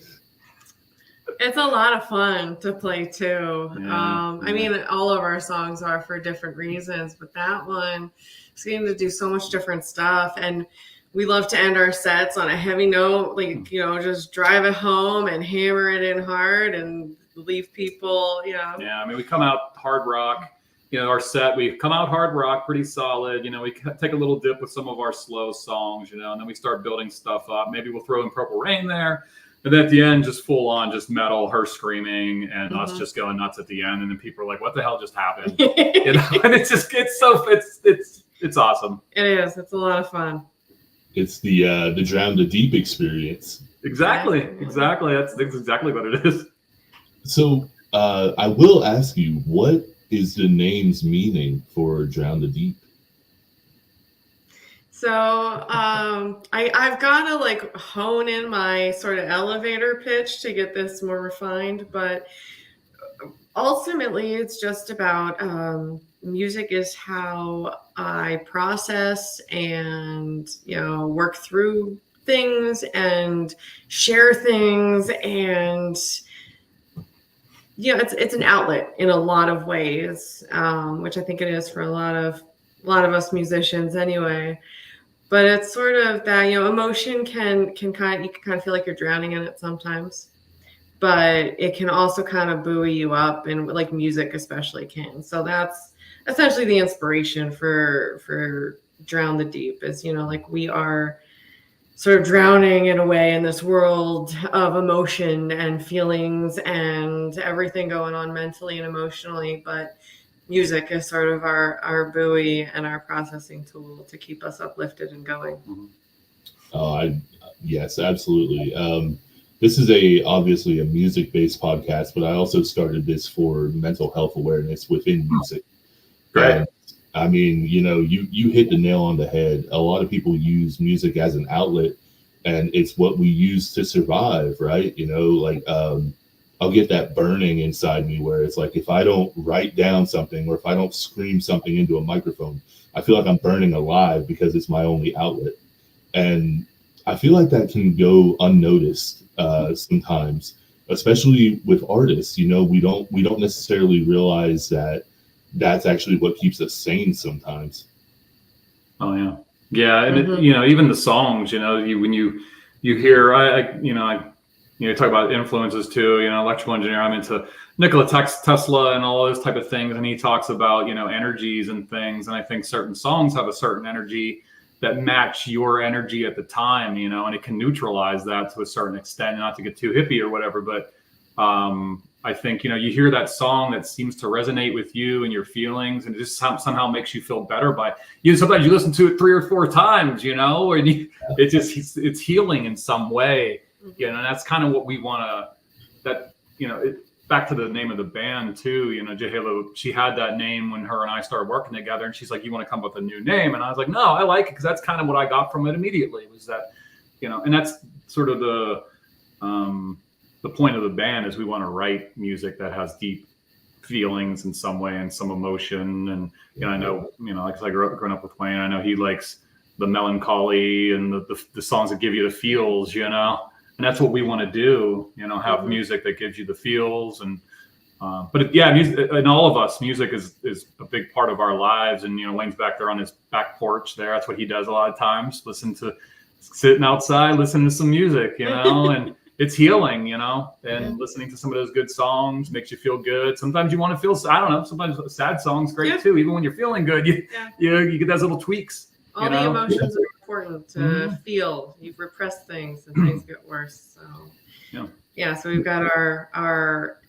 It's a lot of fun to play too. Yeah, I mean, all of our songs are for different reasons, but that one seemed to do so much different stuff. And we love to end our sets on a heavy note, like, you know, just drive it home and hammer it in hard and leave people, you know. Yeah, I mean, we come out hard rock. You know, our set, we come out hard rock, pretty solid. You know, we take a little dip with some of our slow songs, you know, and then we start building stuff up. Maybe we'll throw in Purple Rain there. And then at the end, just full on, just metal, her screaming, and us just going nuts at the end. And then people are like, what the hell just happened? You know, and it's It's awesome. It is. It's a lot of fun. It's the Drown the Deep experience. Exactly. That's exactly what it is. So I will ask you, what is the name's meaning for Drown the Deep? So I've got to like hone in my sort of elevator pitch to get this more refined, but ultimately it's just about music is how I process and, you know, work through things and share things, and it's an outlet in a lot of ways, which I think it is for a lot of us musicians anyway. But it's sort of that, you know, emotion can kind of feel like you're drowning in it sometimes, but it can also kind of buoy you up, and like music especially can. So that's essentially the inspiration for Drown the Deep, is, you know, like we are sort of drowning in a way in this world of emotion and feelings and everything going on mentally and emotionally, but music is sort of our buoy and our processing tool to keep us uplifted and going. Yes, absolutely. This is obviously a music-based podcast, but I also started this for mental health awareness within music. Right. And, I mean, you know, you hit the nail on the head. A lot of people use music as an outlet, and it's what we use to survive, right? You know, like I'll get that burning inside me where it's like, if I don't write down something or if I don't scream something into a microphone, I feel like I'm burning alive because it's my only outlet. And I feel like that can go unnoticed sometimes, especially with artists. You know, we don't necessarily realize that that's actually what keeps us sane sometimes. Oh yeah, yeah, and it, you know, even the songs. You know, when you hear, I talk about influences too. You know, electrical engineer. I'm into Nikola Tesla and all those type of things, and he talks about, you know, energies and things. And I think certain songs have a certain energy that match your energy at the time, you know, and it can neutralize that to a certain extent, not to get too hippie or whatever. But I think, you know, you hear that song that seems to resonate with you and your feelings, and it just somehow makes you feel better by, you know, sometimes you listen to it 3 or 4 times, you know, and it's healing in some way, you know, and that's kind of what we want to, that, you know, back to the name of the band too, you know, Jehalo, she had that name when her and I started working together, and she's like, you want to come up with a new name? And I was like, no, I like it, because that's kind of what I got from it immediately, was that, you know, and that's sort of the point of the band, is we want to write music that has deep feelings in some way and some emotion. And, you know, I know, you know, like I growing up with Wayne, I know he likes the melancholy and the songs that give you the feels, you know. And that's what we want to do, you know, have music that gives you the feels. And music, and all of us, music is a big part of our lives. And, you know, Wayne's back there on his back porch there. That's what he does a lot of times, sitting outside, listening to some music, you know, and it's healing, you know, and listening to some of those good songs makes you feel good. Sometimes you want to feel, I don't know, sometimes a sad song's great too. Even when you're feeling good, you get those little tweaks. All the emotions are important to feel. You've repressed things and things get worse. So so we've got our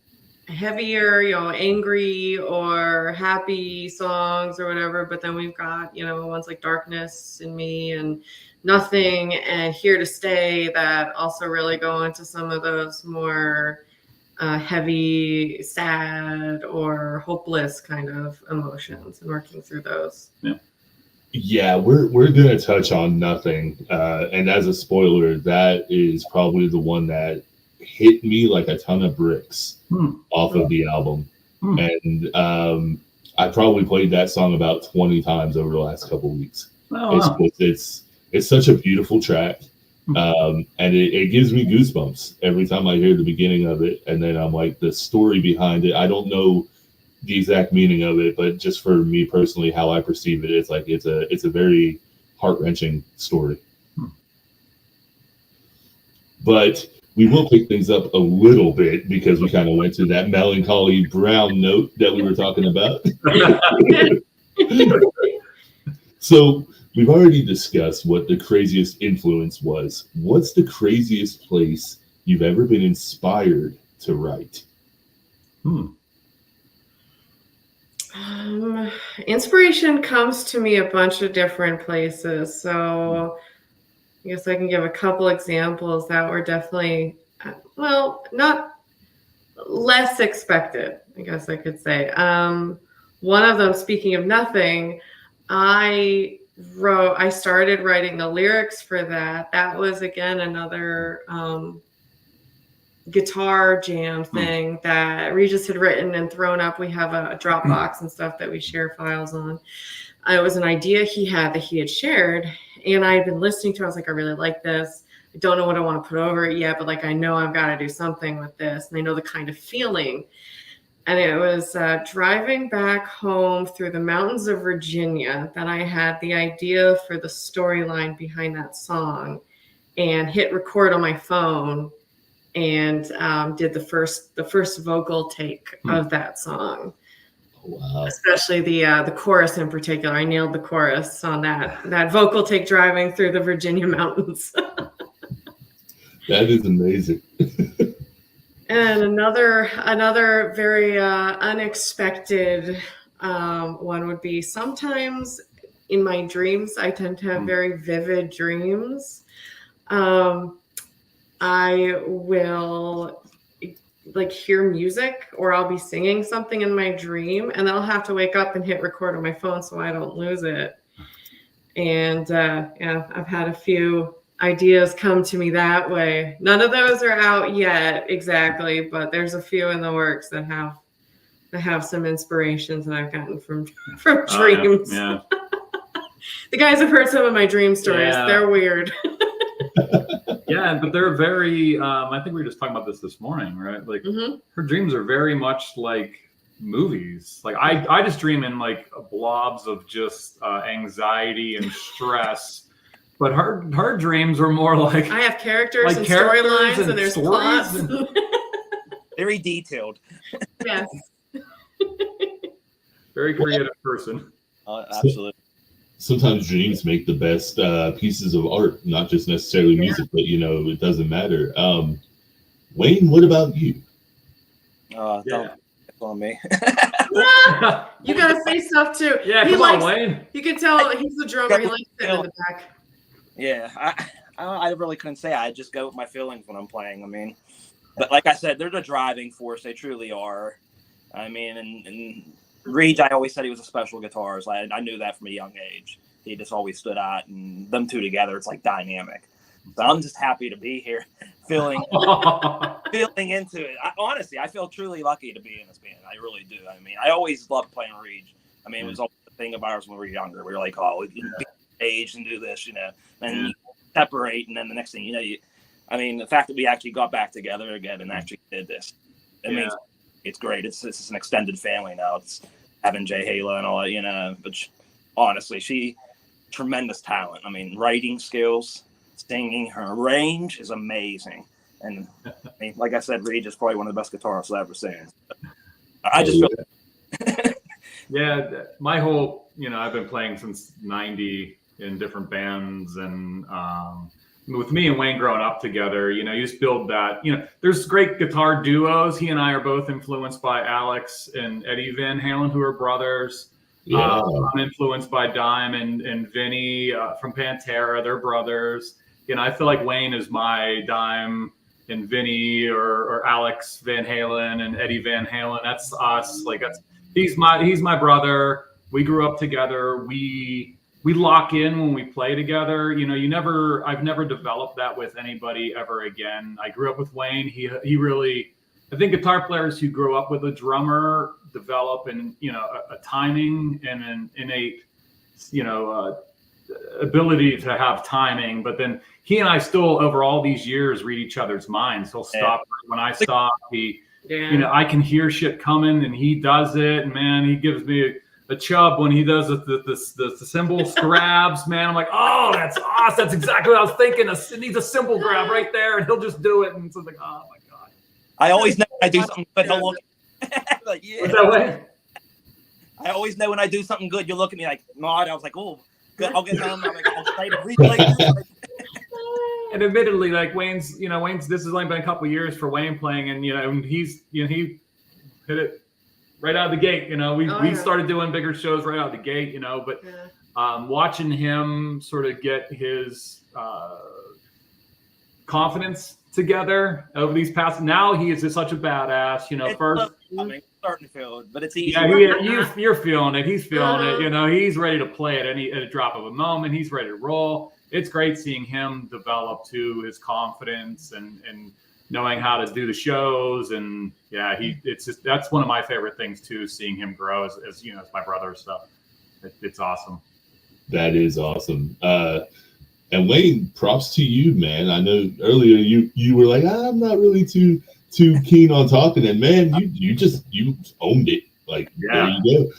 heavier, you know, angry or happy songs or whatever, but then we've got, you know, ones like Darkness in Me and Nothing and Here to Stay that also really go into some of those more heavy, sad, or hopeless kind of emotions, and working through those. Yeah, we're gonna touch on Nothing, and as a spoiler, that is probably the one that hit me like a ton of bricks off of the album. And I probably played that song about 20 times over the last couple of weeks. It's such a beautiful track, and it gives me goosebumps every time I hear the beginning of it. And then I'm like, the story behind it, I don't know the exact meaning of it, but just for me personally, how I perceive it, it's like it's a very heart-wrenching story. But we will pick things up a little bit, because we kind of went to that melancholy brown note that we were talking about. So we've already discussed what the craziest influence was. What's the craziest place you've ever been inspired to write? Inspiration comes to me a bunch of different places. So I guess I can give a couple examples that were definitely, well, not less expected, I guess I could say. One of them, speaking of nothing, I started writing the lyrics for that. That was, again, another guitar jam thing that Regis had written and thrown up. We have a Dropbox and stuff that we share files on. It was an idea he had that he had shared, and I had been listening to it. I was like, I really like this. I don't know what I want to put over it yet, but like, I know I've got to do something with this, and I know the kind of feeling. And it was driving back home through the mountains of Virginia that I had the idea for the storyline behind that song, and hit record on my phone and did the first vocal take of that song. Wow. Especially the chorus in particular. I nailed the chorus on that vocal take driving through the Virginia mountains. That is amazing. And another very unexpected one would be, sometimes in my dreams, I tend to have very vivid dreams. I will like hear music, or I'll be singing something in my dream, and then I'll have to wake up and hit record on my phone so I don't lose it. And yeah, I've had a few ideas come to me that way. None of those are out yet exactly, but there's a few in the works that have some inspirations that I've gotten from dreams. Yeah. The guys have heard some of my dream stories. Yeah. They're weird. Yeah, but they're very, I think we were just talking about this morning, right? Like her dreams are very much like movies. Like I just dream in like blobs of just anxiety and stress. But her dreams are more like, I have characters and storylines, and there's plots. Very detailed. Yes. Very creative person. Absolutely. Sometimes dreams make the best pieces of art, not just necessarily music, but it doesn't matter. Wayne, what about you? Don't on me. You gotta say stuff too. Yeah, come on, Wayne. You can tell he's the drummer. He likes it in the back. Yeah, I really couldn't say. I just go with my feelings when I'm playing. I mean, but like I said, they're the driving force. They truly are. I mean, and Reed, I always said he was a special guitarist. I knew that from a young age. He just always stood out, and them two together, it's like dynamic. So I'm just happy to be here, feeling into it. Honestly, I feel truly lucky to be in this band. I really do. I mean, I always loved playing Reed. I mean, it was always the thing of ours when we were younger. We were like, oh, we can be age and do this, and you separate, and then the next thing I mean, the fact that we actually got back together again and actually did this, it means it's great. It's an extended family now. It's having Jay Hala and all that, but honestly, she tremendous talent. I mean, writing skills, singing, her range is amazing. And I mean, like I said, Reed is probably one of the best guitarists I've ever seen. I just feel yeah, my whole, I've been playing since 90 in different bands, and with me and Wayne growing up together, you just build that, there's great guitar duos. He and I are both influenced by Alex and Eddie Van Halen, who are brothers. Yeah. I'm influenced by Dime and Vinny from Pantera. They're brothers. I feel like Wayne is my Dime and Vinny, or Alex Van Halen and Eddie Van Halen. That's us. Like he's my brother. We grew up together. We lock in when we play together. I've never developed that with anybody ever again. I grew up with Wayne. He really, I think guitar players who grow up with a drummer develop a timing and an innate, ability to have timing. But then he and I still, over all these years, read each other's minds. He'll stop when I stop. I can hear shit coming, and he does it. And man, he gives me a chub when he does the cymbal grabs, man. I'm like, oh, that's awesome. That's exactly what I was thinking. It needs a cymbal grab right there, and he'll just do it. And it's like, oh my God. I always know when I do something good, he'll look like, yeah. What's that way? I always know when I do something good, you'll look at me like, Maud. I was like, oh, good. I'll get home. I'm like, I'll try to replay this. And admittedly, like Wayne's, this has only been a couple of years for Wayne playing, and he hit it right out of the gate. You know, we Oh, yeah. started doing bigger shows right out of the gate. You know, but watching him sort of get his confidence together over these past. Now he is just such a badass. You know, It's first. starting to feel it, but it's easy. Yeah, you're feeling it. He's feeling it. You know, he's ready to play at a drop of a moment. He's ready to roll. It's great seeing him develop to his confidence and knowing how to do the shows. And yeah, it's just, that's one of my favorite things too, seeing him grow as you know, as my brother. So it's awesome. That is awesome. And Wayne, props to you, man. I know earlier you were like, I'm not really too keen on talking, and man, you owned it. Like, there you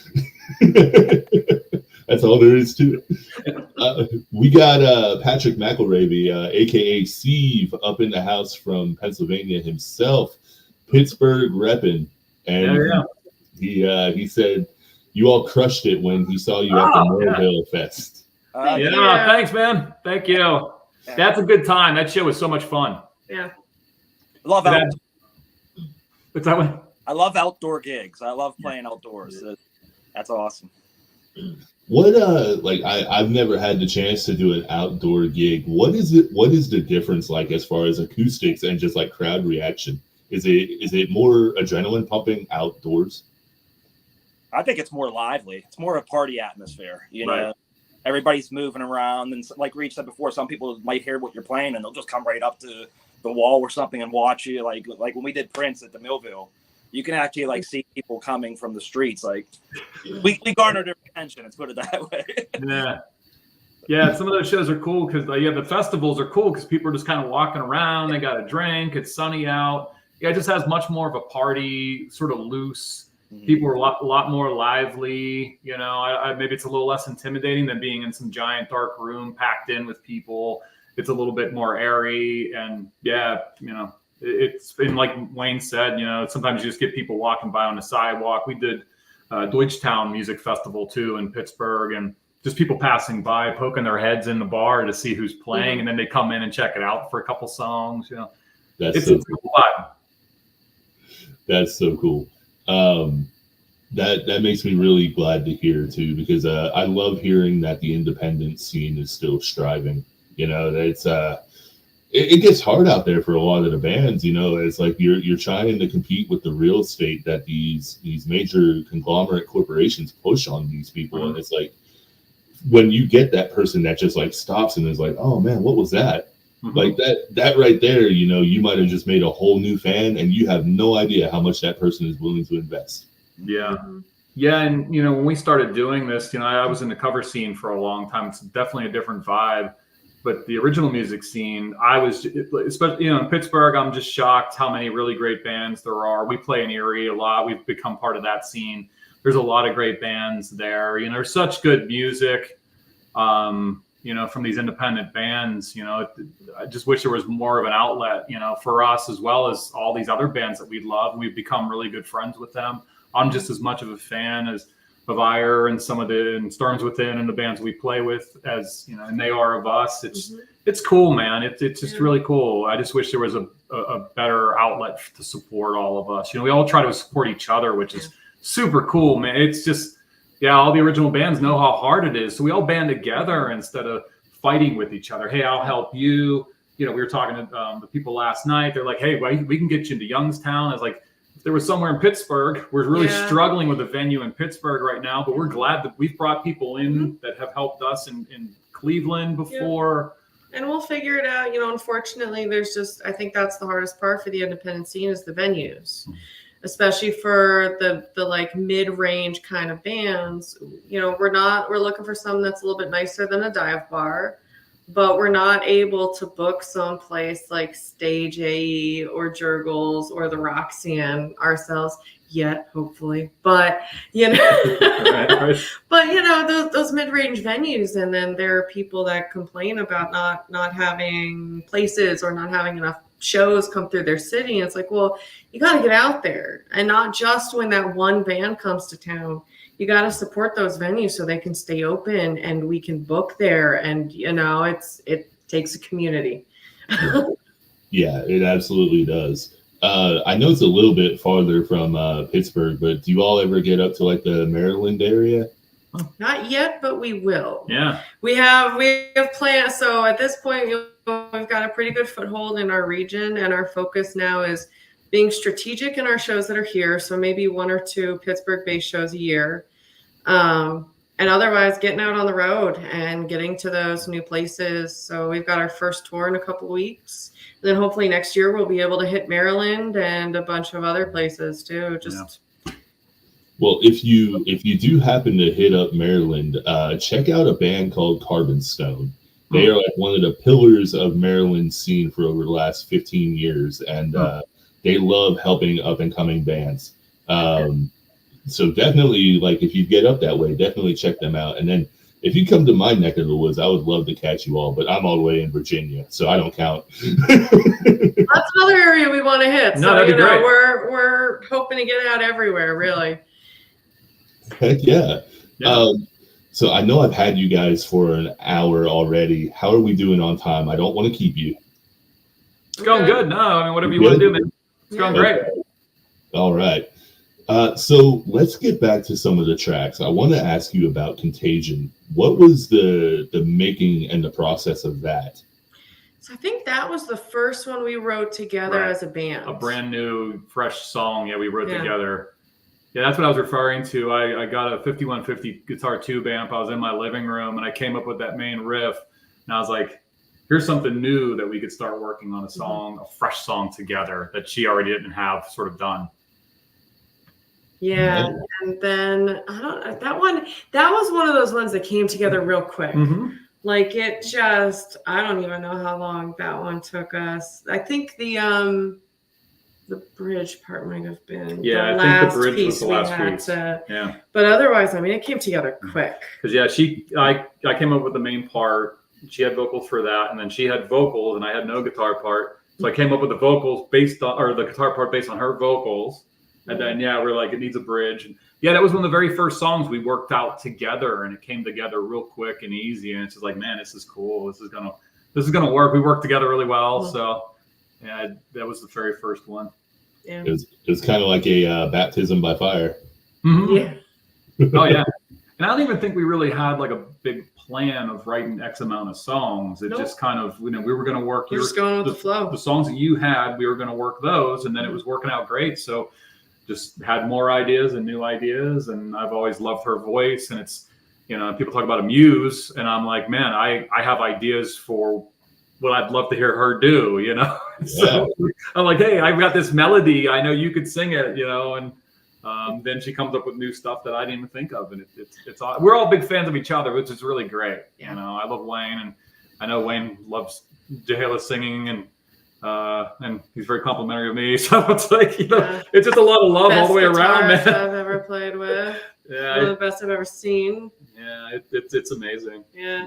go. That's all there is to it. We got Patrick McElravy, aka Steve, up in the house from Pennsylvania himself, Pittsburgh repping, and he said you all crushed it when he saw you at the Moorville Fest. Thanks, man. Thank you. That's a good time. That show was so much fun. Yeah. I love What's that one? I love outdoor gigs. I love playing outdoors. That's awesome. What like I've never had the chance to do an outdoor gig. What is the difference like as far as acoustics and just like crowd reaction? Is it more adrenaline pumping outdoors? I think it's more lively. It's more a party atmosphere. You know, everybody's moving around, and like Reach said before, some people might hear what you're playing and they'll just come right up to the wall or something and watch you. Like when we did Prince at the Millville, you can actually like see people coming from the streets. Like we garnered their attention. Let's put it that way. Yeah. Some of those shows are cool because the festivals are cool because people are just kind of walking around. They got a drink. It's sunny out. Yeah, it just has much more of a party, sort of loose. People are a lot more lively. You know, maybe it's a little less intimidating than being in some giant dark room packed in with people. It's a little bit more airy, and you know, it's been like Wayne said. You know, sometimes you just get people walking by on the sidewalk. We did Deutschtown Music Festival too in Pittsburgh, and just people passing by, poking their heads in the bar to see who's playing, and then they come in and check it out for a couple songs. You know, it's so cool. That's so cool. That makes me really glad to hear too, because I love hearing that the independent scene is still striving. You know, it's it gets hard out there for a lot of the bands. You know, it's like you're trying to compete with the real estate that these major conglomerate corporations push on these people, and it's like when you get that person that just like stops and is like, oh man, what was that? Like that right there, you know, you might have just made a whole new fan, and you have no idea how much that person is willing to invest. Yeah. And you know, when we started doing this, you know, I was in the cover scene for a long time. It's definitely a different vibe. But the original music scene, I was, especially, you know, in Pittsburgh, I'm just shocked how many really great bands there are. We play in Erie a lot. We've become part of that scene. There's a lot of great bands there. You know, there's such good music, you know, from these independent bands. You know, I just wish there was more of an outlet, you know, for us, as well as all these other bands that we love. We've become really good friends with them. I'm just as much of a fan of Ire and some of the Storms Within and the bands we play with as, you know, and they are of us. It's cool, man. It's just really cool. I just wish there was a better outlet to support all of us. You know, we all try to support each other, which is super cool, man. It's just, all the original bands know how hard it is. So we all band together instead of fighting with each other. Hey, I'll help you. You know, we were talking to the people last night. They're like, hey, we can get you into Youngstown. I was like, if there was somewhere in Pittsburgh, we're really struggling with a venue in Pittsburgh right now, but we're glad that we've brought people in that have helped us in Cleveland before. And we'll figure it out. You know, unfortunately, I think that's the hardest part for the independent scene is the venues, especially for the like mid-range kind of bands. You know, we're looking for something that's a little bit nicer than a dive bar, but we're not able to book someplace like Stage AE or Jurgles or the Roxanne ourselves yet, hopefully. But, you know, but, you know, those mid-range venues, and then there are people that complain about not having places or not having enough shows come through their city. And it's like, well, you got to get out there, and not just when that one band comes to town. You got to support those venues so they can stay open and we can book there. And, you know, it takes a community. Yeah, it absolutely does. I know it's a little bit farther from Pittsburgh, but do you all ever get up to like the Maryland area? Not yet, but we will. Yeah. We have plans. So at this point, we've got a pretty good foothold in our region, and our focus now is being strategic in our shows that are here. So maybe 1 or 2 Pittsburgh-based shows a year. And otherwise getting out on the road and getting to those new places. So we've got our first tour in a couple weeks. And then hopefully next year we'll be able to hit Maryland and a bunch of other places too. Well, if you do happen to hit up Maryland, check out a band called Carbon Stone. They are like one of the pillars of Maryland's scene for over the last 15 years, and they love helping up and coming bands. So definitely, like, if you get up that way, definitely check them out. And then if you come to my neck of the woods, I would love to catch you all, but I'm all the way in Virginia, so I don't count. That's another area we want to hit. No, so that'd be great. We're hoping to get out everywhere, really. Heck yeah. So I know I've had you guys for an hour already. How are we doing on time? I don't want to keep you. It's going good. No, I mean, whatever you want to do, man. It's going great. All right. So let's get back to some of the tracks. I want to ask you about Contagion. What was the making and the process of that? So I think that was the first one we wrote together as a band. A brand new, fresh song. Yeah, we wrote together. Yeah, that's what I was referring to. I got a 5150 guitar tube amp. I was in my living room and I came up with that main riff. And I was like, here's something new that we could start working on a song, a fresh song together that she already didn't have sort of done. Yeah, and then that was one of those ones that came together real quick. Like it just, I don't even know how long that one took us. I think the bridge part might have been the last think the bridge piece was the last we had piece. to, but otherwise, I mean, it came together quick. Because I came up with the main part. She had vocals for that, and then she had vocals, and I had no guitar part. So I came up with the vocals based on, or the guitar part based on her vocals. And then, we're like, it needs a bridge. And that was one of the very first songs we worked out together, and it came together real quick and easy. And it's just like, man, this is cool. This is gonna work. We worked together really well. So, that was the very first one. Yeah. It was kind of like a baptism by fire. Yeah. Oh yeah. And I don't even think we really had like a big plan of writing X amount of songs. It just kind of, we were going to work. We're just going with the flow. The songs that you had, we were going to work those, and then it was working out great. So. Just had more ideas and new ideas, and I've always loved her voice. And it's, people talk about a muse, and I'm like, man, I have ideas for what I'd love to hear her do, So I'm like, hey, I've got this melody. I know you could sing it, and then she comes up with new stuff that I didn't even think of, and it's all, we're all big fans of each other, which is really great. I love Wayne, and I know Wayne loves Jehala's singing, and he's very complimentary of me. So it's like, it's just a lot of love all the way around, man. Best I've ever played with. One of the best I've ever seen. Yeah, it's amazing. Yeah.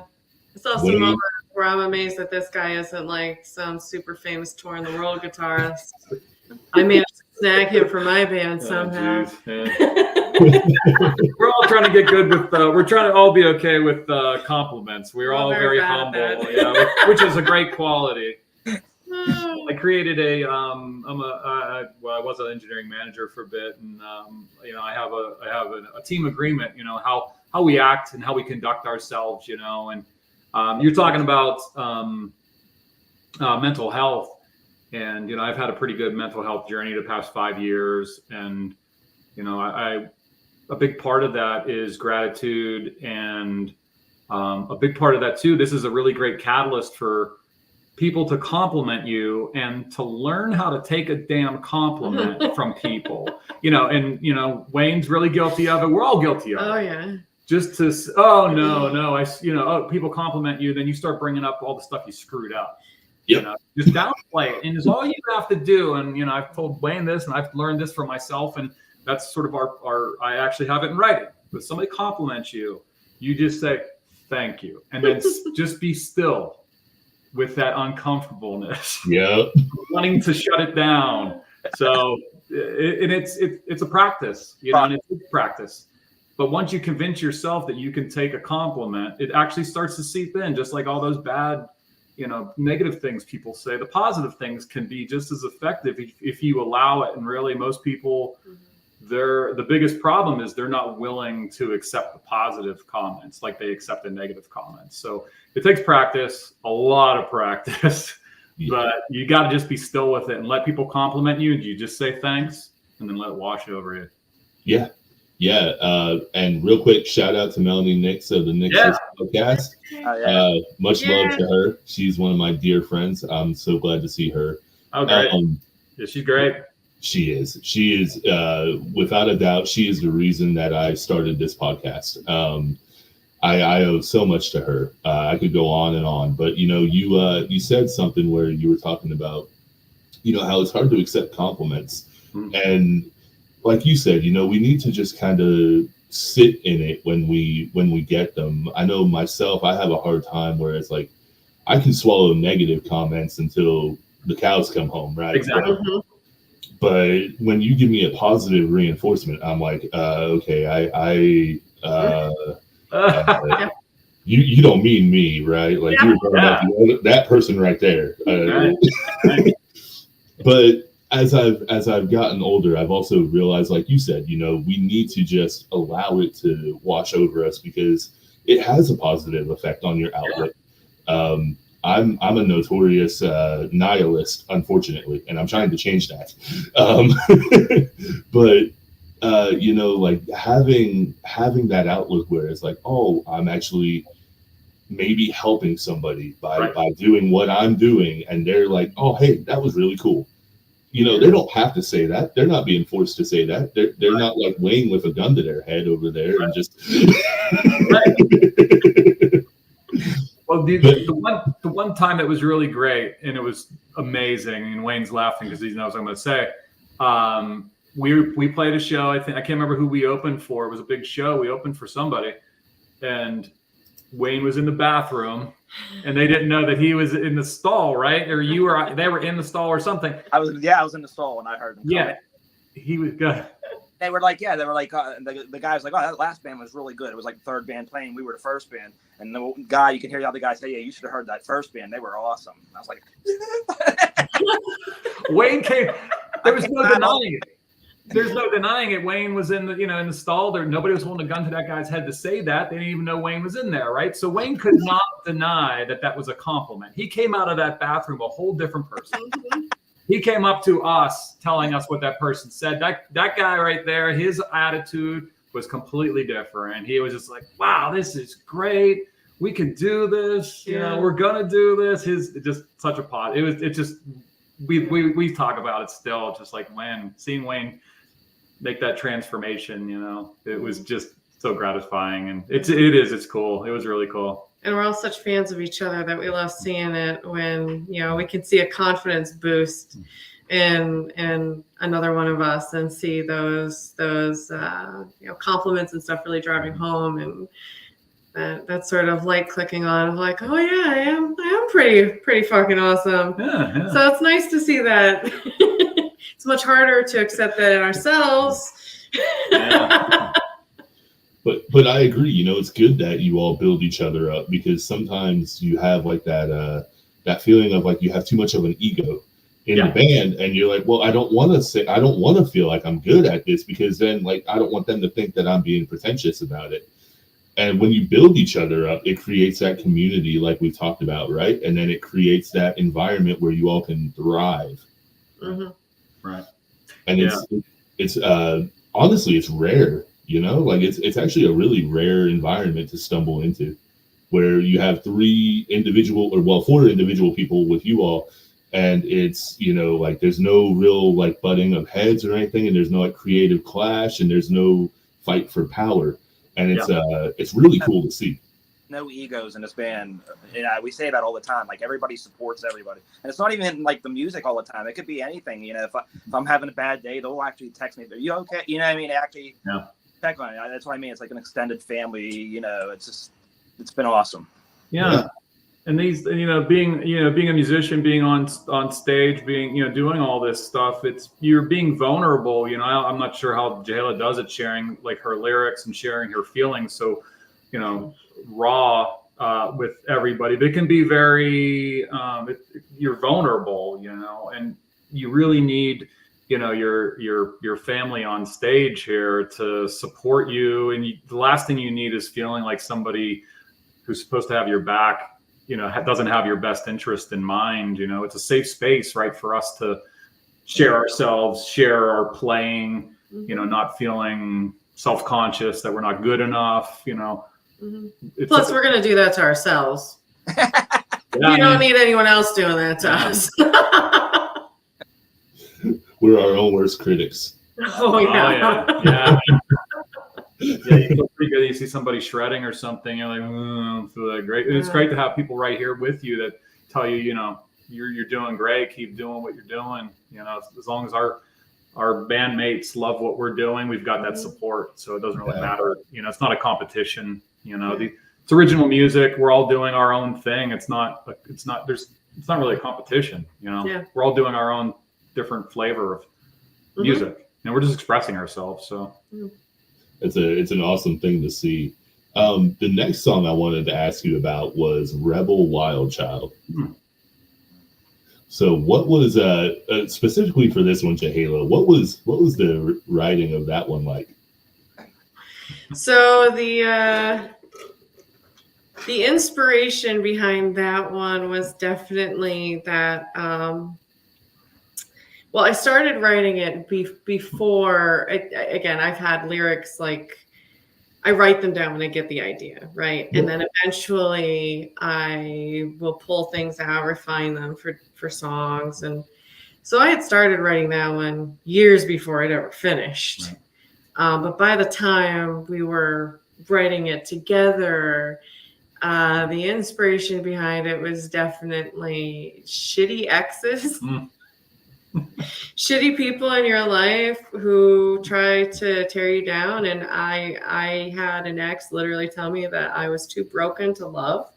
It's also a moment where I'm amazed that this guy isn't like some super famous tour in the world guitarist. I managed to snag him for my band somehow. We're all trying to get good with, we're trying to all be okay with compliments. We're all very humble, which is a great quality. I created I was an engineering manager for a bit, and I have a team agreement, how we act and how we conduct ourselves, and you're talking about mental health, and I've had a pretty good mental health journey the past 5 years, and a big part of that is gratitude, and a big part of that too, this is a really great catalyst for people to compliment you and to learn how to take a damn compliment from people, and Wayne's really guilty of it. We're all guilty of it. Oh yeah. Just to, people compliment you, then you start bringing up all the stuff you screwed up. Yep. Just downplay it. And it's all you have to do. And, I've told Wayne this, and I've learned this for myself. And that's sort of I actually have it in writing. If somebody compliments you, you just say, thank you. And then just be still with that uncomfortableness. Yep. Wanting to shut it down. So it's a practice, and it's a practice. But once you convince yourself that you can take a compliment, it actually starts to seep in, just like all those bad, negative things people say. The positive things can be just as effective if you allow it. And really, most people, the biggest problem is they're not willing to accept the positive comments like they accept the negative comments. So it takes practice, a lot of practice, but you got to just be still with it and let people compliment you. And you just say thanks and then let it wash over you. Yeah. Yeah. And real quick, shout out to Melanie Nix of the Nix podcast. Much love to her. She's one of my dear friends. I'm so glad to see her. Oh, great. Yeah, she's great. She is, without a doubt, she is the reason that I started this podcast. I owe so much to her. I could go on and on, but you said something where you were talking about, how it's hard to accept compliments. And like you said, we need to just kind of sit in it when we get them. I know myself, I have a hard time where it's like, I can swallow negative comments until the cows come home, right? Exactly. But when you give me a positive reinforcement, I'm like, okay, you don't mean me, right? Like you're talking about that person right there. But as I've gotten older, I've also realized, like you said, we need to just allow it to wash over us because it has a positive effect on your outlook. I'm a notorious nihilist, unfortunately, and I'm trying to change that. But like having that outlook where it's like, oh, I'm actually maybe helping somebody by doing what I'm doing, and they're like, oh, hey, that was really cool. They don't have to say that. They're not being forced to say that. They're not like Wayne with a gun to their head over there and just. Well, the one time that was really great and it was amazing, and Wayne's laughing because he knows what I'm going to say. We played a show. I can't remember who we opened for. It was a big show. We opened for somebody, and Wayne was in the bathroom, and they didn't know that he was in the stall, right? Or they were in the stall or something. I was in the stall when I heard him. Yeah, he was good. They were like, the guy was like, oh, that last band was really good. It was like the third band playing. We were the first band. And the guy, you can hear the other guy say, yeah, you should have heard that first band. They were awesome. And I was like, Wayne came. There was no denying it. There's no denying it. Wayne was in the stall there. Nobody was holding a gun to that guy's head to say that. They didn't even know Wayne was in there, right? So Wayne could not deny that was a compliment. He came out of that bathroom a whole different person. He came up to us telling us what that person said. That guy right there, his attitude was completely different. He was just like, wow, this is great. We can do this. We're going to do this. Just such a pod. We talk about it still, just like seeing Wayne make that transformation, it was just so gratifying. And it's cool. It was really cool. And we're all such fans of each other that we love seeing it when, we can see a confidence boost in another one of us and see those compliments and stuff really driving home, and that sort of light clicking on of like, oh yeah, I am pretty fucking awesome. Yeah. So it's nice to see that. It's much harder to accept that in ourselves. Yeah. But I agree, it's good that you all build each other up, because sometimes you have like that feeling of like you have too much of an ego in the band, and you're like, well, I don't want to feel like I'm good at this, because then like I don't want them to think that I'm being pretentious about it. And when you build each other up, it creates that community like we've talked about, right? And then it creates that environment where you all can thrive. Mm-hmm. Right. And it's honestly, it's rare. Like it's actually a really rare environment to stumble into, where you have 4 individual people with you all, and it's like there's no real like butting of heads or anything, and there's no like creative clash, and there's no fight for power, and it's really cool to see. No egos in this band. We say that all the time. Like everybody supports everybody, and it's not even like the music all the time. It could be anything. If I'm having a bad day, they'll actually text me. Are you okay? Actually. Yeah. Check on it. That's what I mean. It's like an extended family. It's been awesome. Yeah, and these, being a musician, being on stage, being doing all this stuff. You're being vulnerable. I'm not sure how Jayla does it, sharing like her lyrics and sharing her feelings so raw. with everybody. But it can be very, you're vulnerable, you know, and you really need, you know, your family on stage here to support you. And the last thing you need is feeling like somebody who's supposed to have your back, you know, doesn't have your best interest in mind. You know, it's a safe space, right, for us to share ourselves, share our playing, you know, not feeling self-conscious that we're not good enough, you know. Plus, we're going to do that to ourselves. Yeah, we don't need anyone else doing that to us. We're our own worst critics. Oh, yeah. Yeah, you feel pretty good. You see somebody shredding or something, you're like, feel that great. And it's great to have people right here with you that tell you, you know, you're doing great. Keep doing what you're doing. You know, as long as our bandmates love what we're doing, we've got that support. So it doesn't really matter. You know, it's not a competition. You know, it's original music. We're all doing our own thing. It's not really a competition. You know, we're all doing our own different flavor of music, and we're just expressing ourselves. So it's an awesome thing to see. The next song I wanted to ask you about was Rebel Wild Child. So what was specifically for this one, Jehala, what was the writing of that one like? So the inspiration behind that one was definitely that. Well, I started writing it before. Again, I've had lyrics like I write them down when I get the idea, right? And then eventually I will pull things out, refine them for songs. And so I had started writing that one years before I'd ever finished. But by the time we were writing it together, the inspiration behind it was definitely shitty exes. Shitty people in your life who try to tear you down. And I had an ex literally tell me that I was too broken to love.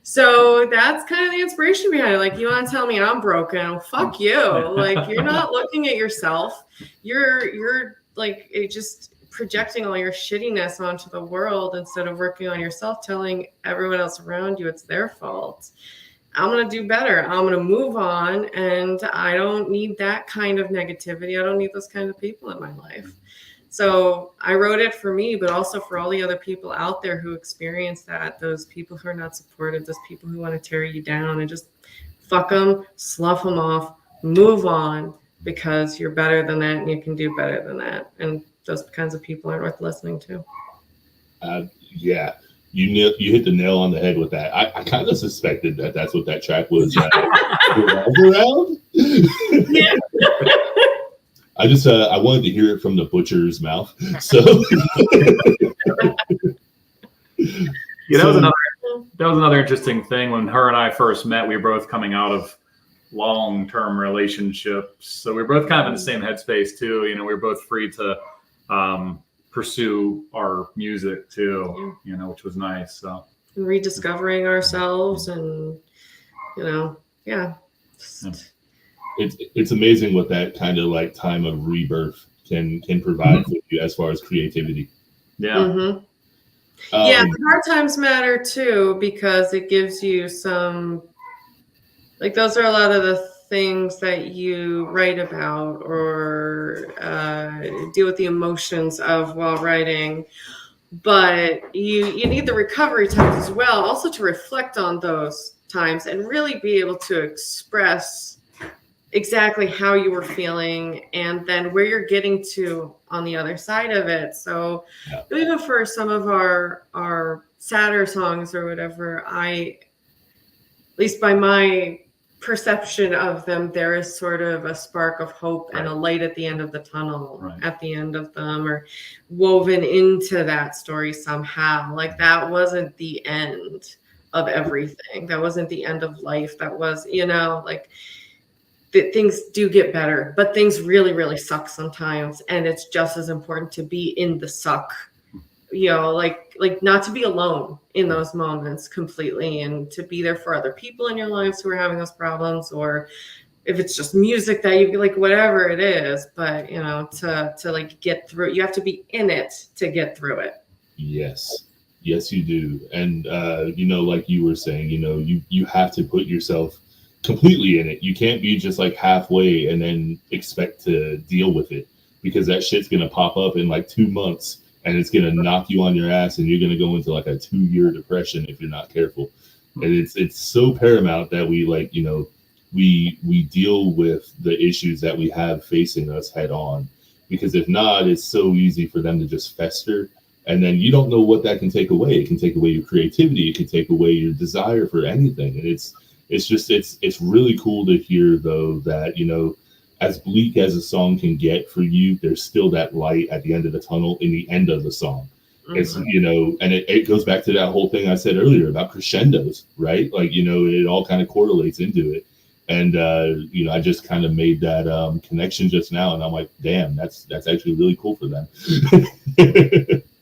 So that's kind of the inspiration behind it. Like, you want to tell me I'm broken? Well, fuck you. Like, you're not looking at yourself. You're like just projecting all your shittiness onto the world instead of working on yourself, telling everyone else around you it's their fault. I'm going to do better. I'm going to move on. And I don't need that kind of negativity. I don't need those kind of people in my life. So I wrote it for me, but also for all the other people out there who experience that, those people who are not supportive, those people who want to tear you down, and just fuck them, slough them off, move on, because you're better than that and you can do better than that. And those kinds of people aren't worth listening to. Yeah. You hit the nail on the head with that. I kind of suspected that that's what that track was. Around. Yeah. I wanted to hear it from the butcher's mouth. So that was another interesting thing. When her and I first met, we were both coming out of long-term relationships, so we were both kind of in the same headspace too. You know, we were both free to pursue our music too, you know, which was nice. So rediscovering ourselves, and you know, it's amazing what that kind of like time of rebirth can provide for you as far as creativity. The hard times matter too, because it gives you some, like, those are a lot of the things that you write about or deal with the emotions of while writing. But you need the recovery times as well, also to reflect on those times and really be able to express exactly how you were feeling and then where you're getting to on the other side of it. So even for some of our sadder songs or whatever, at least by my perception of them, there is sort of a spark of hope and a light at the end of the tunnel at the end of them, or woven into that story somehow. Like, that wasn't the end of everything. That wasn't the end of life. That was, you know, like, things do get better, but things really, really suck sometimes. And it's just as important to be in the suck, you know, like not to be alone in those moments completely, and to be there for other people in your lives who are having those problems, or if it's just music that you like, whatever it is. But, you know, to like get through, you have to be in it to get through it. Yes. Yes, you do. And, you know, like you were saying, you know, you have to put yourself completely in it. You can't be just like halfway and then expect to deal with it, because that shit's going to pop up in like 2 months and it's going to knock you on your ass, and you're going to go into like a 2-year depression if you're not careful. And it's so paramount that we, like, you know, we deal with the issues that we have facing us head on, because if not, it's so easy for them to just fester. And then you don't know what that can take away. It can take away your creativity. It can take away your desire for anything. And it's really cool to hear, though, that, you know, as bleak as a song can get for you, there's still that light at the end of the tunnel in the end of the song. It's, you know, and it goes back to that whole thing I said earlier about crescendos, right? Like, you know, it all kind of correlates into it. And, you know, I just kind of made that connection just now, and I'm like, damn, that's actually really cool for them.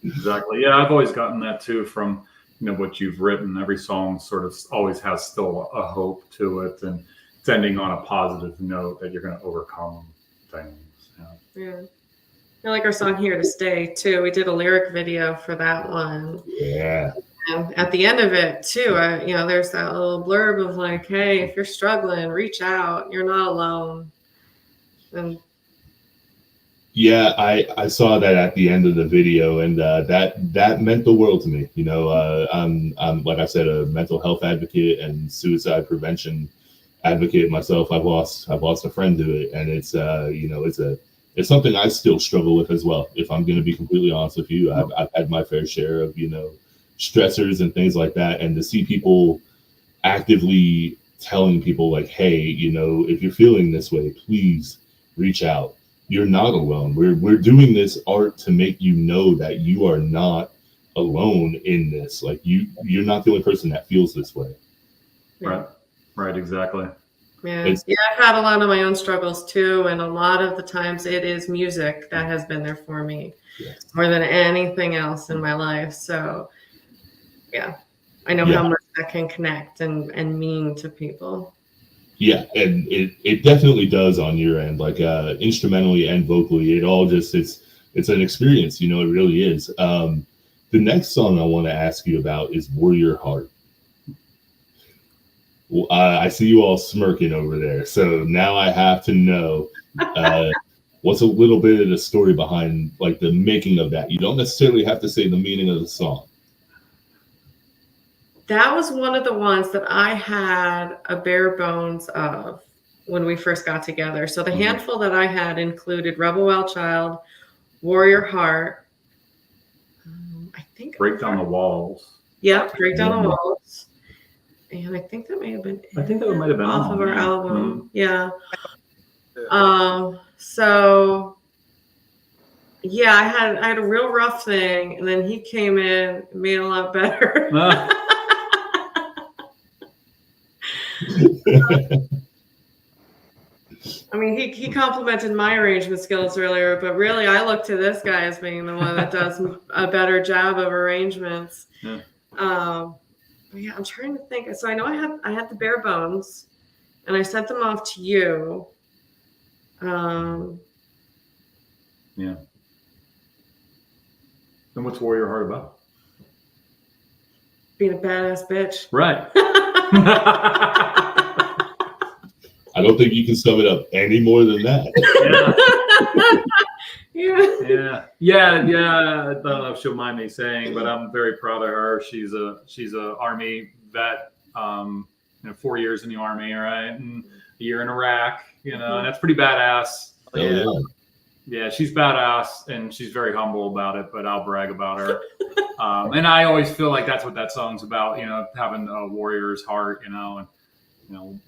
Exactly. Yeah, I've always gotten that too from, you know, what you've written. Every song sort of always has still a hope to it, and it's ending on a positive note that you're going to overcome things. Yeah. I like our song Here to Stay too. We did a lyric video for that one. Yeah. And at the end of it too, you know, there's that little blurb of like, hey, if you're struggling, reach out. You're not alone. And yeah, I saw that at the end of the video, and that meant the world to me. You know, I'm like I said, a mental health advocate and suicide prevention advocate myself. I've lost a friend to it, and it's you know, it's something I still struggle with as well. If I'm going to be completely honest with you, I've had my fair share of, you know, stressors and things like that, and to see people actively telling people like, hey, you know, if you're feeling this way, please reach out. You're not alone. We're doing this art to make you know that you are not alone in this. Like, you're not the only person that feels this way. Right. Right. Exactly. yeah, I've had a lot of my own struggles too, and a lot of the times it is music that has been there for me more than anything else in my life. So yeah, I know how much that can connect and mean to people. Yeah, and it definitely does on your end, like instrumentally and vocally. It all just it's an experience, you know. It really is. The next song I want to ask you about is Warrior Heart. I see you all smirking over there, so now I have to know what's a little bit of the story behind, like, the making of that. You don't necessarily have to say the meaning of the song. That was one of the ones that I had a bare bones of when we first got together. So the handful that I had included Rebel Wild Child, Warrior Heart, I think Break Down the Walls. Yep, Break Down the Walls. And I think that may have been off of our album. Yeah. So yeah, I had a real rough thing, and then he came in and made it a lot better. I mean, he complimented my arrangement skills earlier, but really I look to this guy as being the one that does a better job of arrangements. Yeah. Yeah, I'm trying to think. So I know I had the bare bones, and I sent them off to you. Yeah. And what's Warrior Heart about? Being a badass bitch. Right. I don't think you can sum it up any more than that. Yeah. I don't know if she'll mind me saying, but I'm very proud of her. She's a Army vet, 4 years in the Army, right? And a year in Iraq, and that's pretty badass. Yeah, she's badass, and she's very humble about it, but I'll brag about her. And I always feel like that's what that song's about, having a warrior's heart, and I don't know.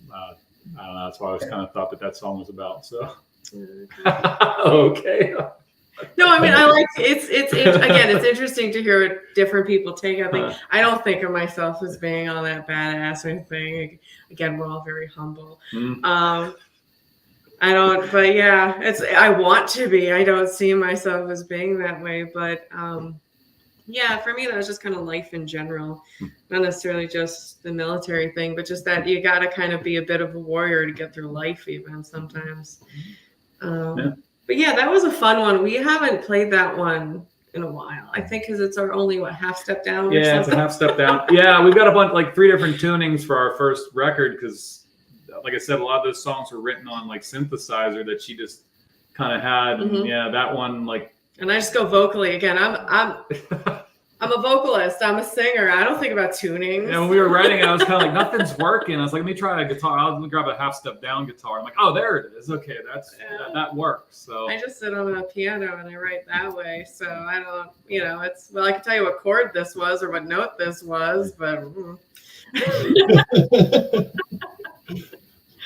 That's why I always kind of thought that song was about. So, okay. No, I mean, I like it's again, it's interesting to hear what different people take. I don't think of myself as being all that badass or anything. Again, we're all very humble. I don't, but yeah, I want to be. I don't see myself as being that way, but yeah, for me, that was just kind of life in general, not necessarily just the military thing, but just that you got to kind of be a bit of a warrior to get through life, even sometimes. But yeah, that was a fun one. We haven't played that one in a while. I think because it's our only half step down. Yeah, or it's a something. half step down. Yeah, we've got a bunch, like 3 different tunings for our first record because, like I said, a lot of those songs were written on like synthesizer that she just kind of had. And yeah, that one like. And I just go vocally again. I'm a vocalist. I'm a singer. I don't think about tunings. Yeah, when we were writing, I was kind of like, nothing's working. I was like, let me try a guitar. I'll grab a half step down guitar. I'm like, oh, there it is. Okay, that works. So I just sit on a piano and I write that way. So I don't, it's, well, I can tell you what chord this was or what note this was, but.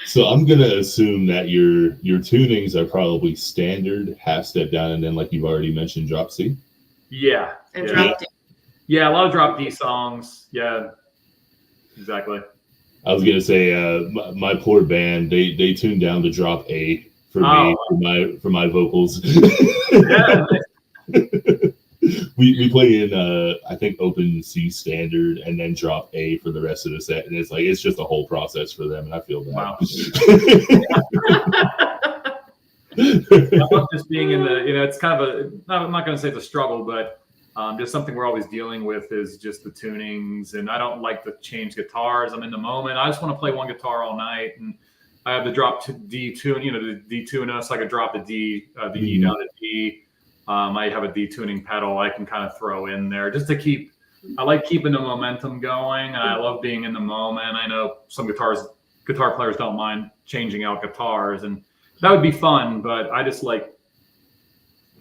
So I'm gonna assume that your tunings are probably standard, half step down, and then like you've already mentioned, drop C. Yeah. And drop D. Yeah, a lot of drop D songs. Yeah, exactly. I was gonna say, my poor band, they tuned down to drop A for me for my vocals. Yeah. we play in I think open C standard and then drop A for the rest of the set, and it's just a whole process for them, and I feel bad. Wow. I love just being in the, it's kind of I'm not going to say it's a struggle, but just something we're always dealing with is just the tunings, and I don't like to change guitars. I'm in the moment. I just want to play one guitar all night, and I have the drop to D tune, the D tune, so I could drop the D, the E down to D. I have a detuning pedal I can kind of throw in there just to I like keeping the momentum going. And I love being in the moment. I know some guitar players don't mind changing out guitars, and that would be fun, but I just like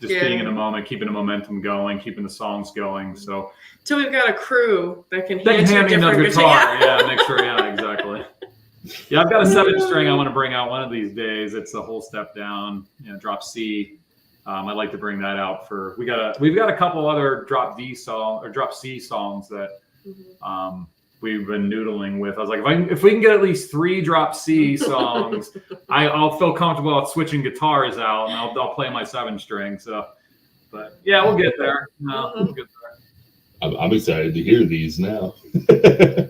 being in the moment, keeping the momentum going, keeping the songs going. So we've got a crew that can hand me the guitar. Yeah, make sure. Yeah, exactly. Yeah, I've got a 7-string I want to bring out one of these days. It's a whole step down, drop C. I'd like to bring that out we've got a couple other drop D song or drop C songs that we've been noodling with. I was like, if we can get at least 3 drop C songs, I'll feel comfortable switching guitars out, and I'll play my 7-string. So, but yeah, we'll get there. We'll get there. I'm excited to hear these now.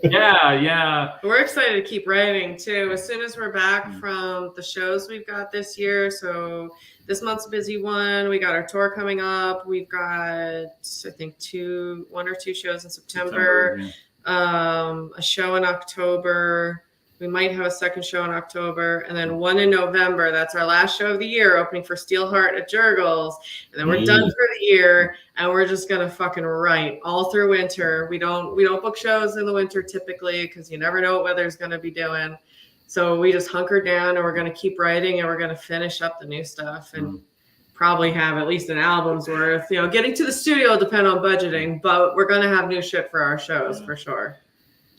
Yeah. We're excited to keep writing too. As soon as we're back from the shows we've got this year, so this month's a busy one. We got our tour coming up. We've got, I think, 1 or 2 shows in September. A show in October. We might have a second show in October, and then one in November. That's our last show of the year, opening for Steelheart at Jurgles. And then we're done for the year, and we're just gonna fucking write all through winter. We don't book shows in the winter typically because you never know what weather's gonna be doing. So we just hunker down, and we're gonna keep writing, and we're gonna finish up the new stuff, and probably have at least an album's worth. Getting to the studio will depend on budgeting, but we're gonna have new shit for our shows for sure.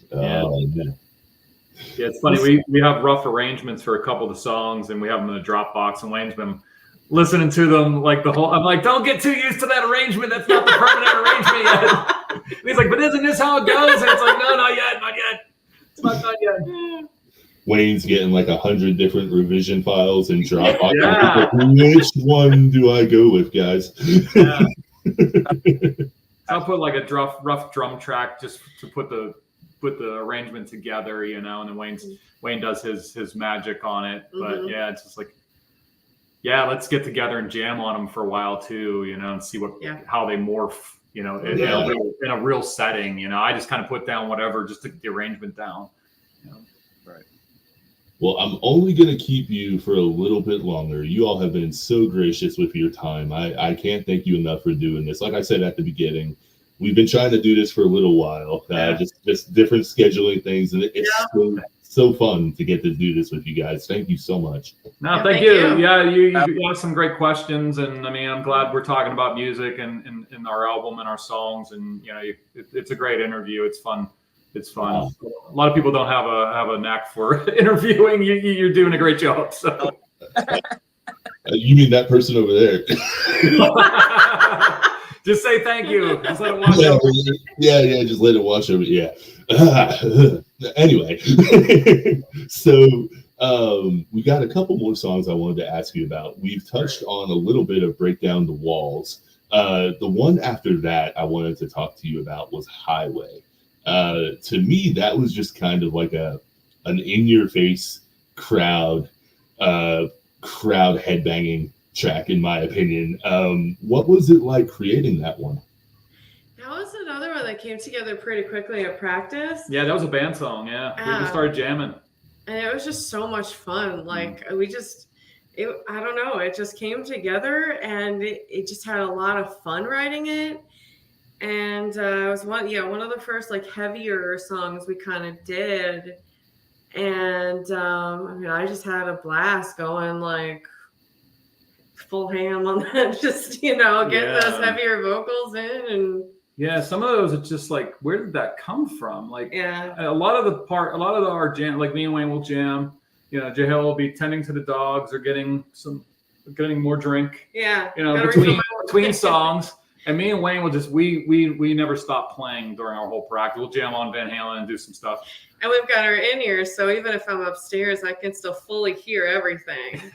Yeah, it's funny. We have rough arrangements for a couple of the songs, and we have them in a Dropbox, and Wayne's been listening to them like the whole. I'm like, don't get too used to that arrangement. That's not the permanent arrangement yet. And he's like, but isn't this how it goes? And it's like, no, not yet. It's not done yet. Wayne's getting like 100 different revision files in Dropbox. Yeah. Which one do I go with, guys? Yeah. I'll put like a rough drum track just to put the arrangement together, and then Wayne does his magic on it. But yeah, it's just like, let's get together and jam on them for a while too, and see how they morph, in a real setting. I just kind of put down whatever just to get the arrangement down. Right. Well, I'm only going to keep you for a little bit longer. You all have been so gracious with your time. I can't thank you enough for doing this. Like I said at the beginning, we've been trying to do this for a little while, just different scheduling things. And it's so fun to get to do this with you guys. Thank you so much. No, thank you. Yeah, you asked some great questions. And I'm glad we're talking about music and our album and our songs. And, it's a great interview. It's fun. It's fun. Wow. A lot of people don't have a knack for interviewing. You're doing a great job. So. You mean that person over there? Just say thank you. Just let it wash over. Yeah. Just let it wash over. Yeah. Anyway, so we got a couple more songs I wanted to ask you about. We've touched on a little bit of Break Down the Walls. The one after that I wanted to talk to you about was Highway. To me, that was just kind of like an in-your-face crowd headbanging track, in my opinion. What was it like creating that one? That was another one that came together pretty quickly at practice. Yeah, that was a band song. Yeah, we just started jamming. And it was just so much fun. Like I don't know, it just came together, and it just had a lot of fun writing it. And it was one of the first like heavier songs we kind of did. And I mean, I just had a blast going like full ham on that, just getting those heavier vocals in. And yeah, some of those, it's just like, where did that come from? Like, a lot of our jam, like me and Wayne will jam. Jahel will be tending to the dogs or getting more drink. Yeah. Between songs. And me and Wayne will just we never stop playing during our whole practice. We'll jam on Van Halen and do some stuff. And we've got our in-ears, so even if I'm upstairs, I can still fully hear everything.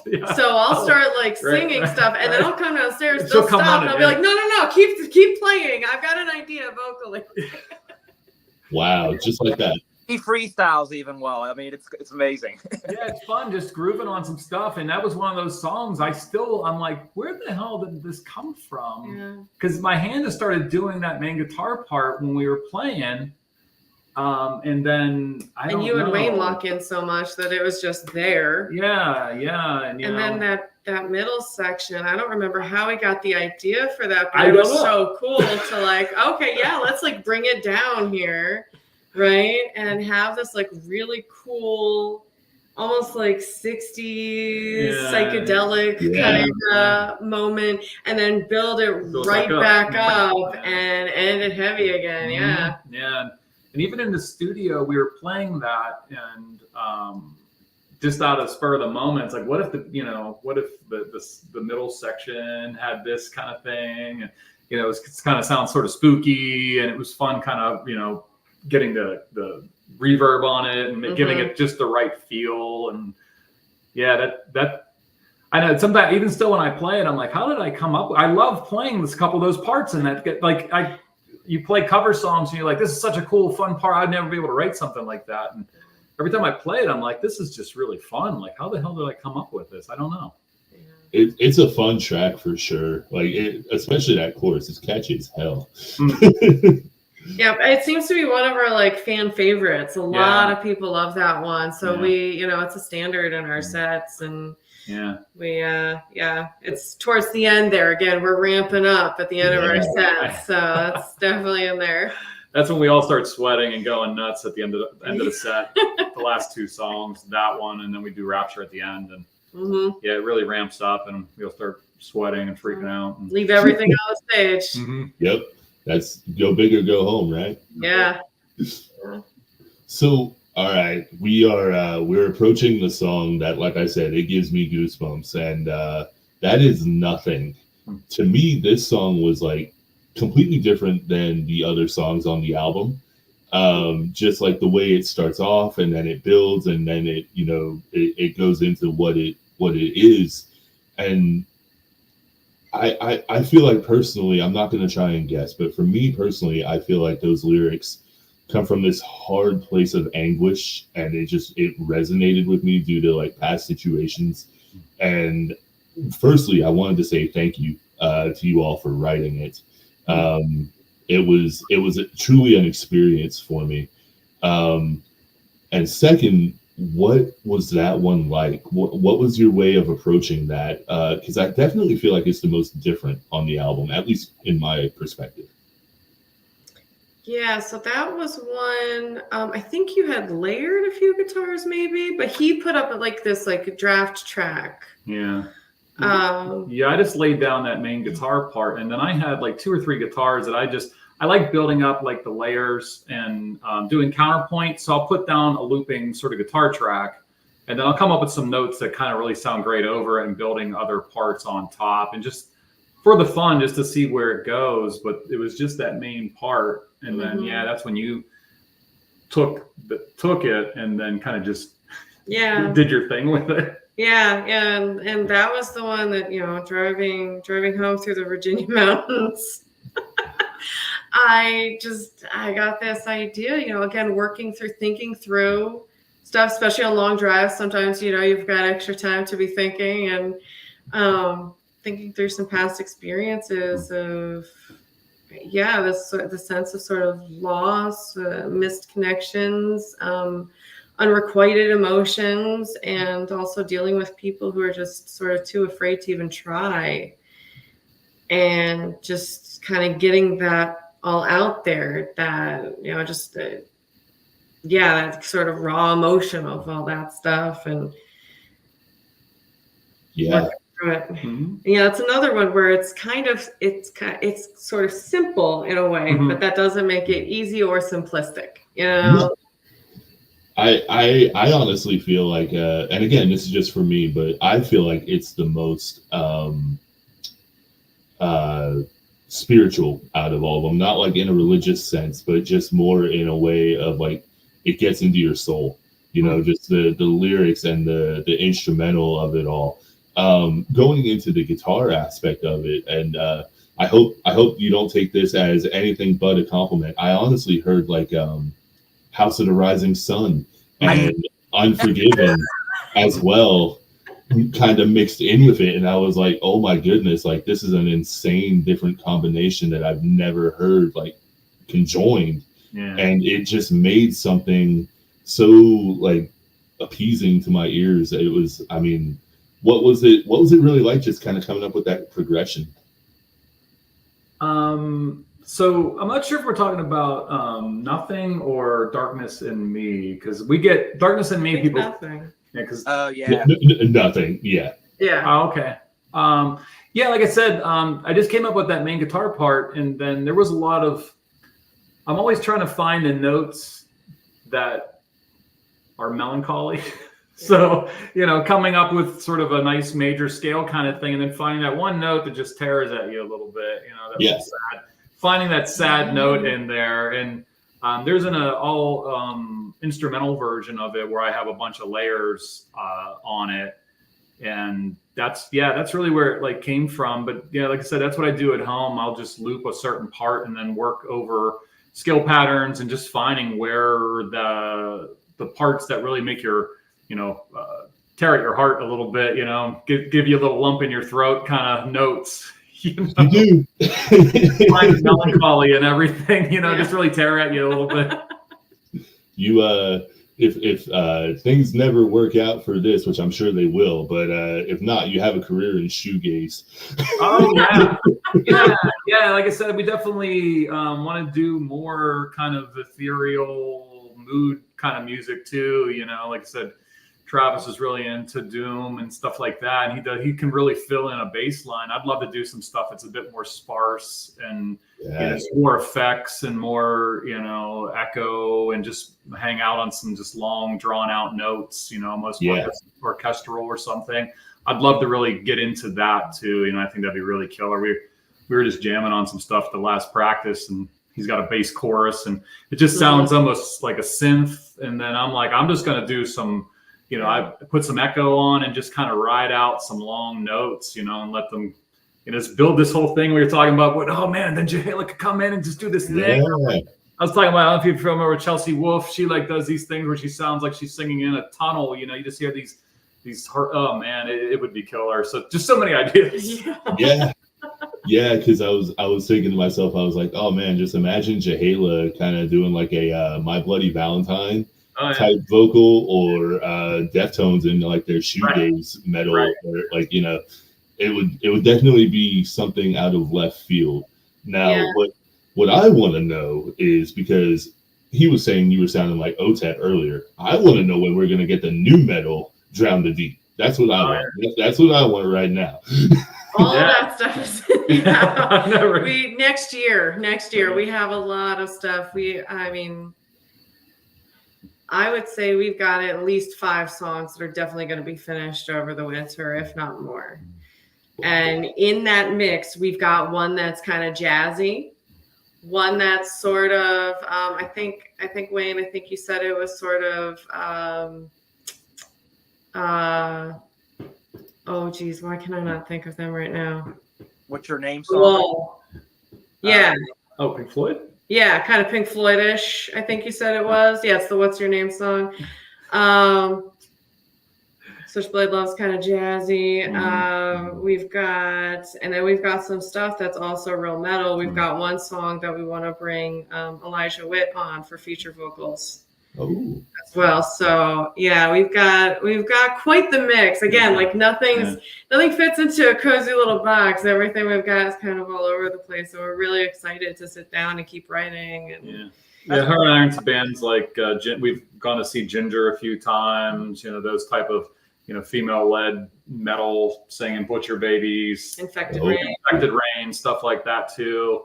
Yeah. So I'll start like singing stuff, and then I'll come downstairs. They'll stop, and I'll be like, "No, keep playing. I've got an idea vocally." Wow, just like that. He freestyles even well. I mean, it's amazing. Yeah, it's fun just grooving on some stuff. And that was one of those songs I'm like, where the hell did this come from? Because my hand just started doing that main guitar part when we were playing. And then and Wayne lock in so much that it was just there. Yeah. And then that middle section, I don't remember how we got the idea for that, but it was so cool to like, okay, yeah, let's like bring it down here. Right. And have this like really cool, almost like 60s psychedelic kind of moment, and then build it right back up and end it heavy again. Yeah. Yeah. And even in the studio, we were playing that, and just out of spur of the moment, it's like, what if the middle section had this kind of thing? And, it's kind of sounds sort of spooky, and it was fun kind of, getting the reverb on it and giving it just the right feel. And that I know sometimes even still when I play it, I'm like, how did I come up with, I love playing this couple of those parts, and that you play cover songs and you're like, this is such a cool fun part, I'd never be able to write something like that. And every time I play it, I'm like, this is just really fun. Like, how the hell did I come up with this? I don't know. It's a fun track for sure. Like especially that chorus, it's catchy as hell. Yeah, it seems to be one of our like fan favorites. A lot of people love that one. So we, it's a standard in our sets, and we it's towards the end there. Again, we're ramping up at the end of our sets, so it's definitely in there. That's when we all start sweating and going nuts at the end of the set. The last two songs, that one, and then we do Rapture at the end, and it really ramps up, and we'll start sweating and freaking out. And leave everything on the stage. Yep. That's go big or go home, right? Yeah. So, all right, we're approaching the song that, like I said, it gives me goosebumps, and that is Nothing. To me, this song was like completely different than the other songs on the album. Just like the way it starts off, and then it builds, and then it goes into what it is, and I feel like personally, I'm not going to try and guess, but for me personally, I feel like those lyrics come from this hard place of anguish, and it resonated with me due to like past situations. And firstly, I wanted to say thank you to you all for writing it. It was truly an experience for me. And second, what was that one like? What was your way of approaching that? Because I definitely feel like it's the most different on the album, at least in my perspective. Yeah, so that was one. I think you had layered a few guitars, maybe, but he put up like this like draft track. Yeah. I just laid down that main guitar part, and then I had like 2 or 3 guitars that I like building up like the layers and doing counterpoint. So I'll put down a looping sort of guitar track, and then I'll come up with some notes that kind of really sound great over it, and building other parts on top, and just for the fun, just to see where it goes. But it was just that main part, and then that's when you took it and then kind of just did your thing with it. Yeah, and that was the one that driving home through the Virginia mountains. I got this idea, again, thinking through stuff, especially on long drives. Sometimes, you've got extra time to be thinking, and Thinking through some past experiences of, yeah, the sense of sort of loss, missed connections, unrequited emotions, and also dealing with people who are just sort of too afraid to even try, and just kind of getting that all out there, that, you know, just yeah, that sort of raw emotion of all that stuff. And Yeah. yeah, it's another one where it's sort of simple in a way, but that doesn't make it easy or simplistic, you know. I honestly feel like, and again, this is just for me, but I feel like it's the most spiritual out of all of them. Not like in a religious sense, but just more in a way of like, it gets into your soul, you know, just the lyrics and the instrumental of it all. Going into the guitar aspect of it, and I hope you don't take this as anything but a compliment. I honestly heard like House of the Rising Sun and Unforgiven as well, kind of mixed in with it, and I was like, oh my goodness, like this is an insane different combination that I've never heard like conjoined. And it just made something so like appeasing to my ears. It was, I mean, what was it really like, just kind of coming up with that progression? So I'm not sure if we're talking about Nothing or Darkness in Me, because we get Darkness in Me, people. Nothing. Yeah, because Nothing. Yeah. Oh, okay. Yeah, like I said, I just came up with that main guitar part, and then there was a lot of. I'm always trying to find the notes that are melancholy. So, you know, coming up with sort of a nice major scale kind of thing, and then finding that one note that just tears at you a little bit, you know, that's sad. Finding that sad note in there. And there's an all instrumental version of it where I have a bunch of layers on it. And that's really where it like came from. But yeah, like I said, that's what I do at home. I'll just loop a certain part and then work over skill patterns and just finding where the parts that really make your, you know, tear at your heart a little bit, you know, give you a little lump in your throat kind of notes. You know? You do. Find melancholy and everything, you know, just really tear at you a little bit. You if things never work out for this, which I'm sure they will, but if not, you have a career in shoegaze. Oh yeah. Like I said, we definitely want to do more kind of ethereal mood kind of music too. You know, like I said, Travis is really into doom and stuff like that, and he can really fill in a bass line. I'd love to do some stuff that's a bit more sparse and you know, more effects and more, you know, echo, and just hang out on some just long drawn out notes, you know, almost orchestral or something. I'd love to really get into that too. You know, I think that'd be really killer. We were just jamming on some stuff the last practice, and he's got a bass chorus, and it just sounds almost like a synth. And then I'm like, I'm just going to do some, you know, I put some echo on and just kind of ride out some long notes, you know, and let them, you know, just build this whole thing we were talking about. What, oh man, then Jahela could come in and just do this thing. I was talking about, I don't know if you remember Chelsea Wolfe. She like does these things where she sounds like she's singing in a tunnel. You know, you just hear these. Oh man, it would be killer. So just so many ideas. Yeah, because I was thinking to myself, I was like, oh man, just imagine Jahela kind of doing like a My Bloody Valentine type vocal, or Deftones in like their shoegaze metal, or like, you know, it would definitely be something out of left field. Now, what I want to know is, because he was saying you were sounding like OTEP earlier, I want to know when we're gonna get the new metal Drown the Deep. That's what I want. That's what I want right now. All that stuff is next year we have a lot of stuff. I would say we've got at least 5 songs that are definitely going to be finished over the winter, if not more. And in that mix, we've got one that's kind of jazzy, one that's sort of I think Wayne, I think you said it was sort of oh geez, why can I not think of them right now? What's your name song? Whoa. Yeah. Pink Floyd? Yeah, kind of Pink Floyd-ish, I think you said it was. Yeah, it's the What's Your Name song. So Switchblade Love's kind of jazzy. We've got some stuff that's also real metal. We've got one song that we want to bring Elijah Witt on for feature vocals. Oh. As well. So yeah, we've got quite the mix. Again, like nothing fits into a cozy little box. Everything we've got is kind of all over the place. So we're really excited to sit down and keep writing. And her and Iron's bands like we've gone to see Ginger a few times. You know, those type of female-led metal singing Butcher Babies, Infected Rain, stuff like that too.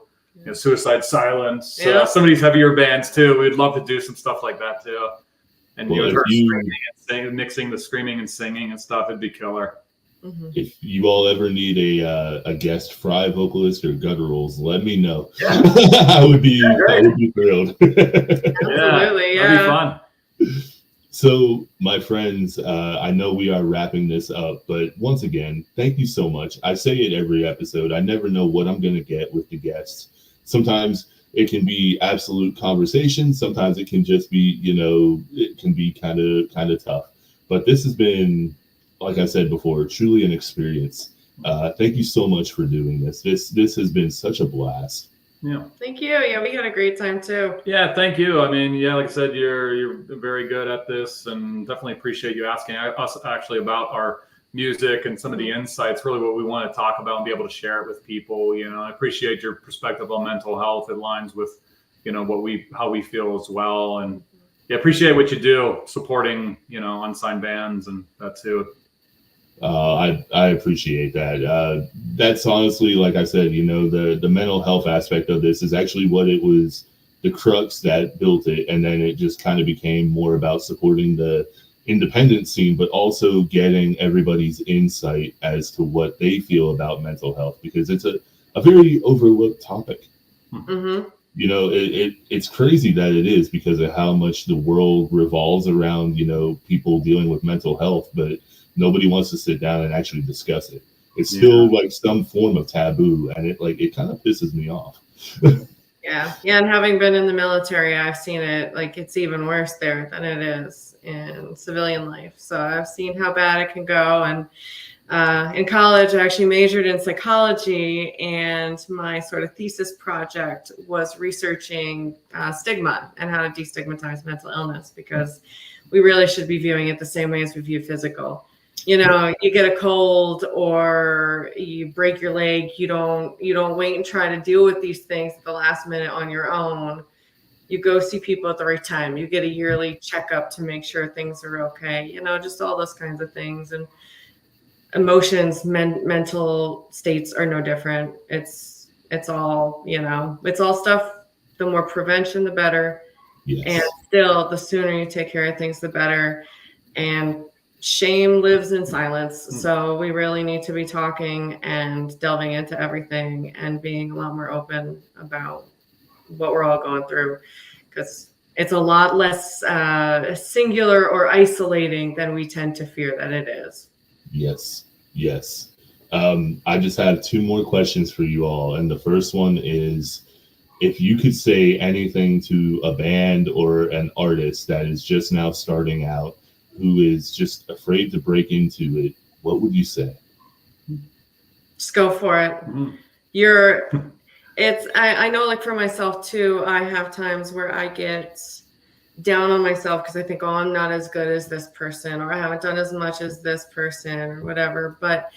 Suicide Silence, some of these heavier bands too. We'd love to do some stuff like that too. And her screaming and singing, mixing the screaming and singing and stuff, it'd be killer. If you all ever need a guest fry vocalist or gutturals, let me know. I would be thrilled. Absolutely, that'd be fun. So, my friends, I know we are wrapping this up, but once again, thank you so much. I say it every episode. I never know what I'm going to get with the guests. Sometimes it can be absolute conversation. Sometimes it can just be, it can be kind of tough. But this has been, like I said before, truly an experience. Thank you so much for doing this. This has been such a blast. Yeah. Thank you. Yeah, we had a great time too. Yeah, thank you. I mean, like I said, you're very good at this, and definitely appreciate you asking us actually about our music and some of the insights. Really, what we want to talk about and be able to share it with people. I appreciate your perspective on mental health. It aligns with, how we feel as well, and appreciate what you do supporting, unsigned bands and that too. I appreciate that. That's honestly, like I said, the mental health aspect of this is actually what it was, the crux that built it. And then it just kind of became more about supporting the independent scene, but also getting everybody's insight as to what they feel about mental health, because it's a very overlooked topic. It's crazy that it is because of how much the world revolves around, people dealing with mental health, but nobody wants to sit down and actually discuss it. It's still like some form of taboo, and it kind of pisses me off. Yeah. And having been in the military, I've seen it, like it's even worse there than it is in civilian life. So I've seen how bad it can go. And in college, I actually majored in psychology, and my sort of thesis project was researching stigma and how to destigmatize mental illness, because we really should be viewing it the same way as we view physical. You get a cold or you break your leg, you don't wait and try to deal with these things at the last minute on your own. You go see people at the right time. You get a yearly checkup to make sure things are okay. Just all those kinds of things. And emotions, mental states are no different. It's all, it's all stuff. The more prevention, the better. Yes. And still, the sooner you take care of things, the better. And shame lives in silence. So we really need to be talking and delving into everything and being a lot more open about what we're all going through, because it's a lot less singular or isolating than we tend to fear that it is. Yes. I just have two more questions for you all. And the first one is, if you could say anything to a band or an artist that is just now starting out, who is just afraid to break into it, what would you say? Just go for it. I know, like for myself too, I have times where I get down on myself because I think, oh, I'm not as good as this person, or I haven't done as much as this person, or whatever. But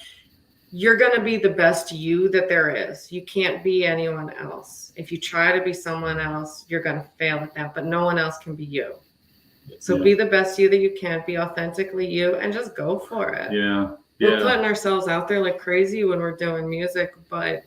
you're going to be the best you that there is. You can't be anyone else. If you try to be someone else, you're going to fail at that, but no one else can be you. So be the best you that you can, be authentically you, and just go for it. We're putting ourselves out there like crazy when we're doing music, but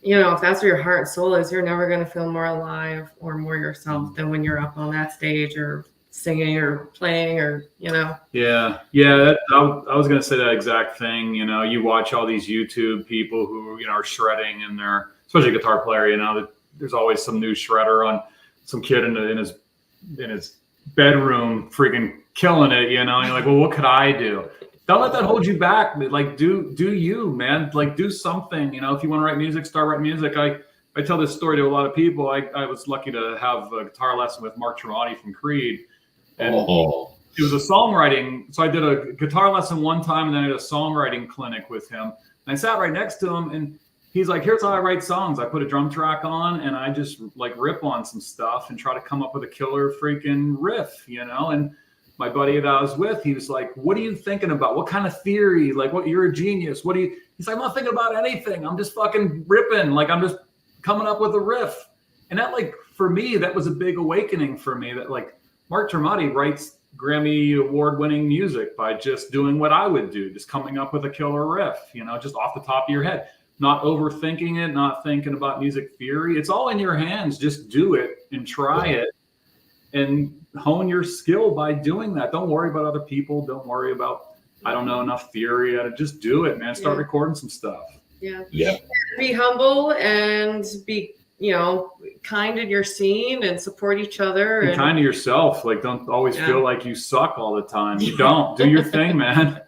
if that's where your heart and soul is, you're never going to feel more alive or more yourself than when you're up on that stage or singing or playing or, I was going to say that exact thing. You watch all these YouTube people who, are shredding, and they're, especially a guitar player, there's always some new shredder on some kid in his bedroom freaking killing it, and you're like, well, what could I do? Don't let that hold you back. Like, do you, man. Like, do something. If you want to write music, start writing music. I tell this story to a lot of people. I was lucky to have a guitar lesson with Mark Tremonti from Creed, and It was a songwriting. So I did a guitar lesson one time, and then I did a songwriting clinic with him. And I sat right next to him, and he's like, here's how I write songs. I put a drum track on, and I just like rip on some stuff and try to come up with a killer freaking riff, And my buddy that I was with, he was like, what are you thinking about? What kind of theory? Like, what? You're a genius. He's like, I'm not thinking about anything. I'm just fucking ripping. Like, I'm just coming up with a riff. And that, like, for me, that was a big awakening for me, that like Mark Tremonti writes Grammy award-winning music by just doing what I would do, just coming up with a killer riff, just off the top of your head, not overthinking it, not thinking about music theory. It's all in your hands. Just do it and try it and hone your skill by doing that. Don't worry about other people. Don't worry about, I don't know enough theory. Just do it, man. Start recording some stuff. Yeah. Be humble and be, kind in your scene and support each other. And kind to yourself. Like, don't always feel like you suck all the time. You don't. Do your thing, man.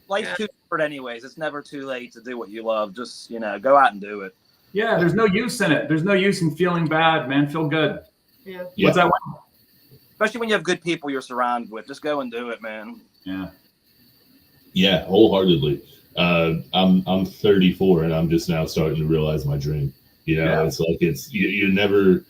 Life's too short anyways. It's never too late to do what you love. Just, go out and do it. Yeah, there's no use in it. There's no use in feeling bad, man. Feel good. Yeah. What's that? Especially when you have good people you're surrounded with. Just go and do it, man. Yeah. Yeah, wholeheartedly. I'm 34 and I'm just now starting to realize my dream. It's like you're never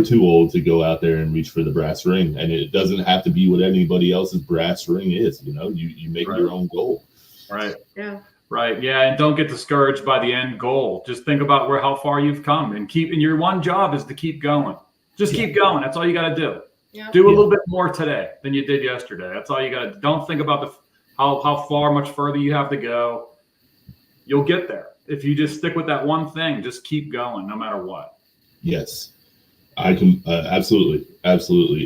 too old to go out there and reach for the brass ring, and it doesn't have to be what anybody else's brass ring is. You make your own goal. Right. Yeah. Right. Yeah. And don't get discouraged by the end goal. Just think about how far you've come, and your one job is to keep going. Just keep going. That's all you got to do. Yeah. Do a little bit more today than you did yesterday. That's all you got to do. Don't think about how far much further you have to go. You'll get there. If you just stick with that one thing, just keep going no matter what. Yes, I can. Absolutely.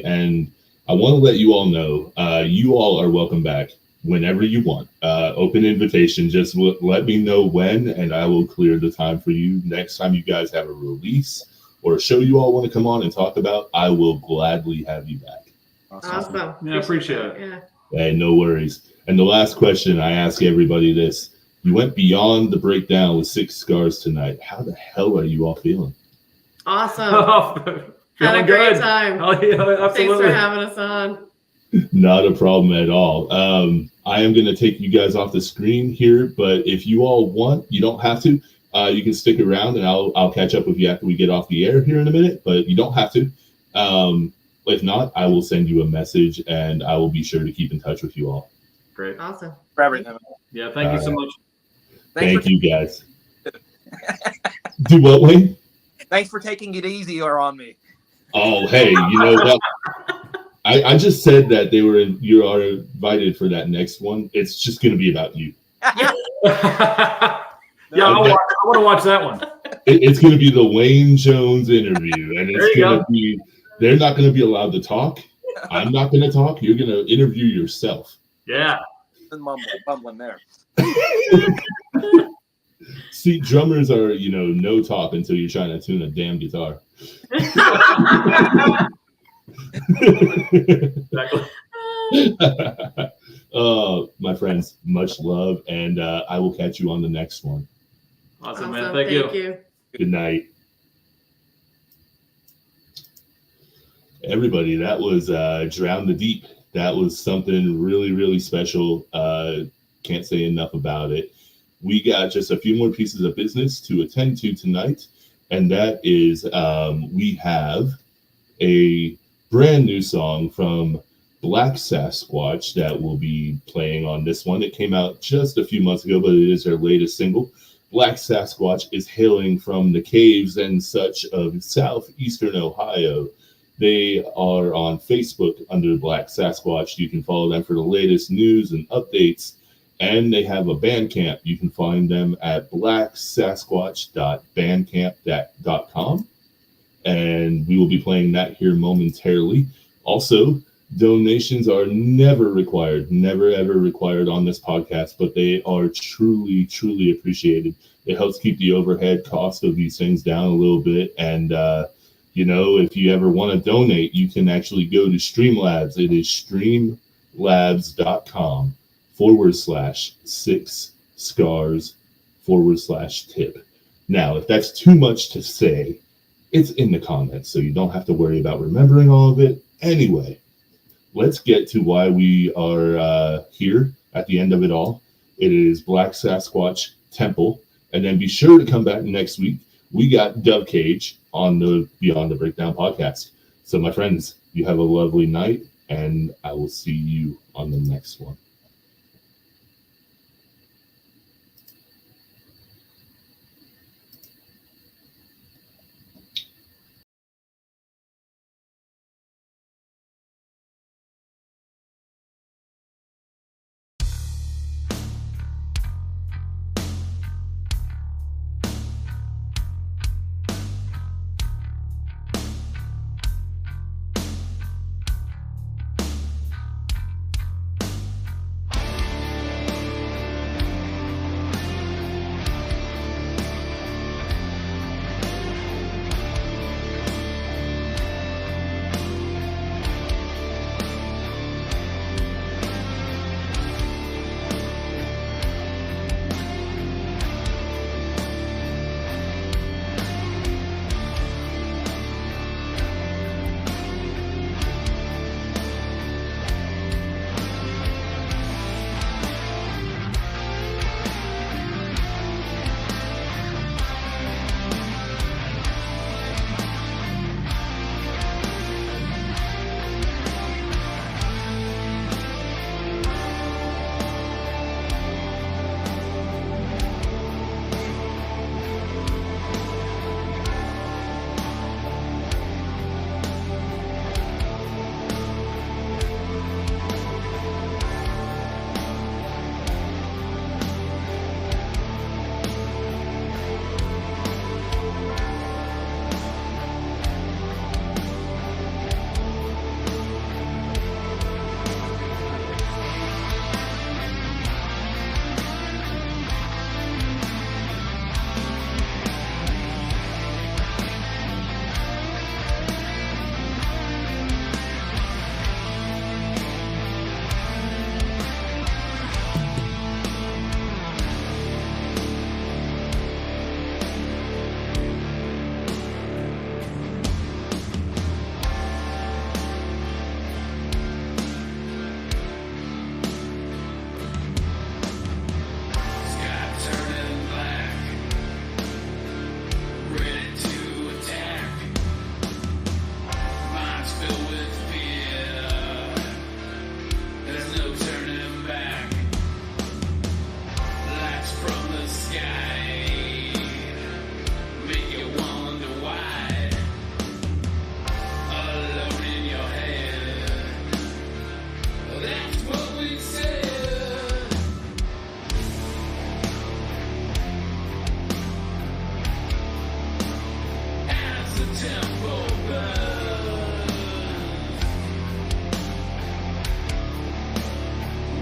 And I want to let you all know, you all are welcome back whenever you want. Open invitation. Just let me know when, and I will clear the time for you. Next time you guys have a release or a show you all want to come on and talk about, I will gladly have you back. Awesome. Yeah, appreciate it. Yeah. Hey, no worries. And the last question, I ask everybody this. You went beyond the breakdown with 6 scars tonight. How the hell are you all feeling? Awesome. Had a great time. Oh, yeah, absolutely. Thanks for having us on. Not a problem at all. I am going to take you guys off the screen here, but if you all want, you don't have to. You can stick around, and I'll catch up with you after we get off the air here in a minute, but you don't have to. If not, I will send you a message, and I will be sure to keep in touch with you all. Great. Awesome. For everything. Yeah, thank you so much. Thank you, guys. Do what, Wayne? Thanks for taking it easier on me. Oh, hey, you know what? I just said that you are invited for that next one. It's just going to be about you. Yeah, I want to watch that one. It's going to be the Wayne Jones interview, and it's going to be. They're not going to be allowed to talk. I'm not going to talk. You're going to interview yourself. Yeah. And mumbling there. See, drummers are, no talk until you're trying to tune a damn guitar. My friends, much love, and I will catch you on the next one. Awesome, man. Thank you. Good night. Everybody, that was Drown the Deep. That was something really, really special. Can't say enough about it. We got just a few more pieces of business to attend to tonight, and that is we have a brand new song from Black Sasquatch that will be playing on this one. It came out just a few months ago, but it is their latest single. Black Sasquatch is hailing from the caves and such of southeastern Ohio. They are on Facebook under Black Sasquatch. You can follow them for the latest news and updates. And they have a Bandcamp. You can find them at blacksasquatch.bandcamp.com. And we will be playing that here momentarily. Also, donations are never required, never ever required on this podcast, but they are truly, truly appreciated. It helps keep the overhead cost of these things down a little bit. And, if you ever want to donate, you can actually go to Streamlabs. It is streamlabs.com/6scars/tip. Now, if that's too much to say, it's in the comments, so you don't have to worry about remembering all of it. Anyway, let's get to why we are here at the end of it all. It is Black Sasquatch Temple. And then be sure to come back next week. We got Dove Cage on the Beyond the Breakdown podcast. So, my friends, you have a lovely night, and I will see you on the next one.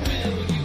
Will you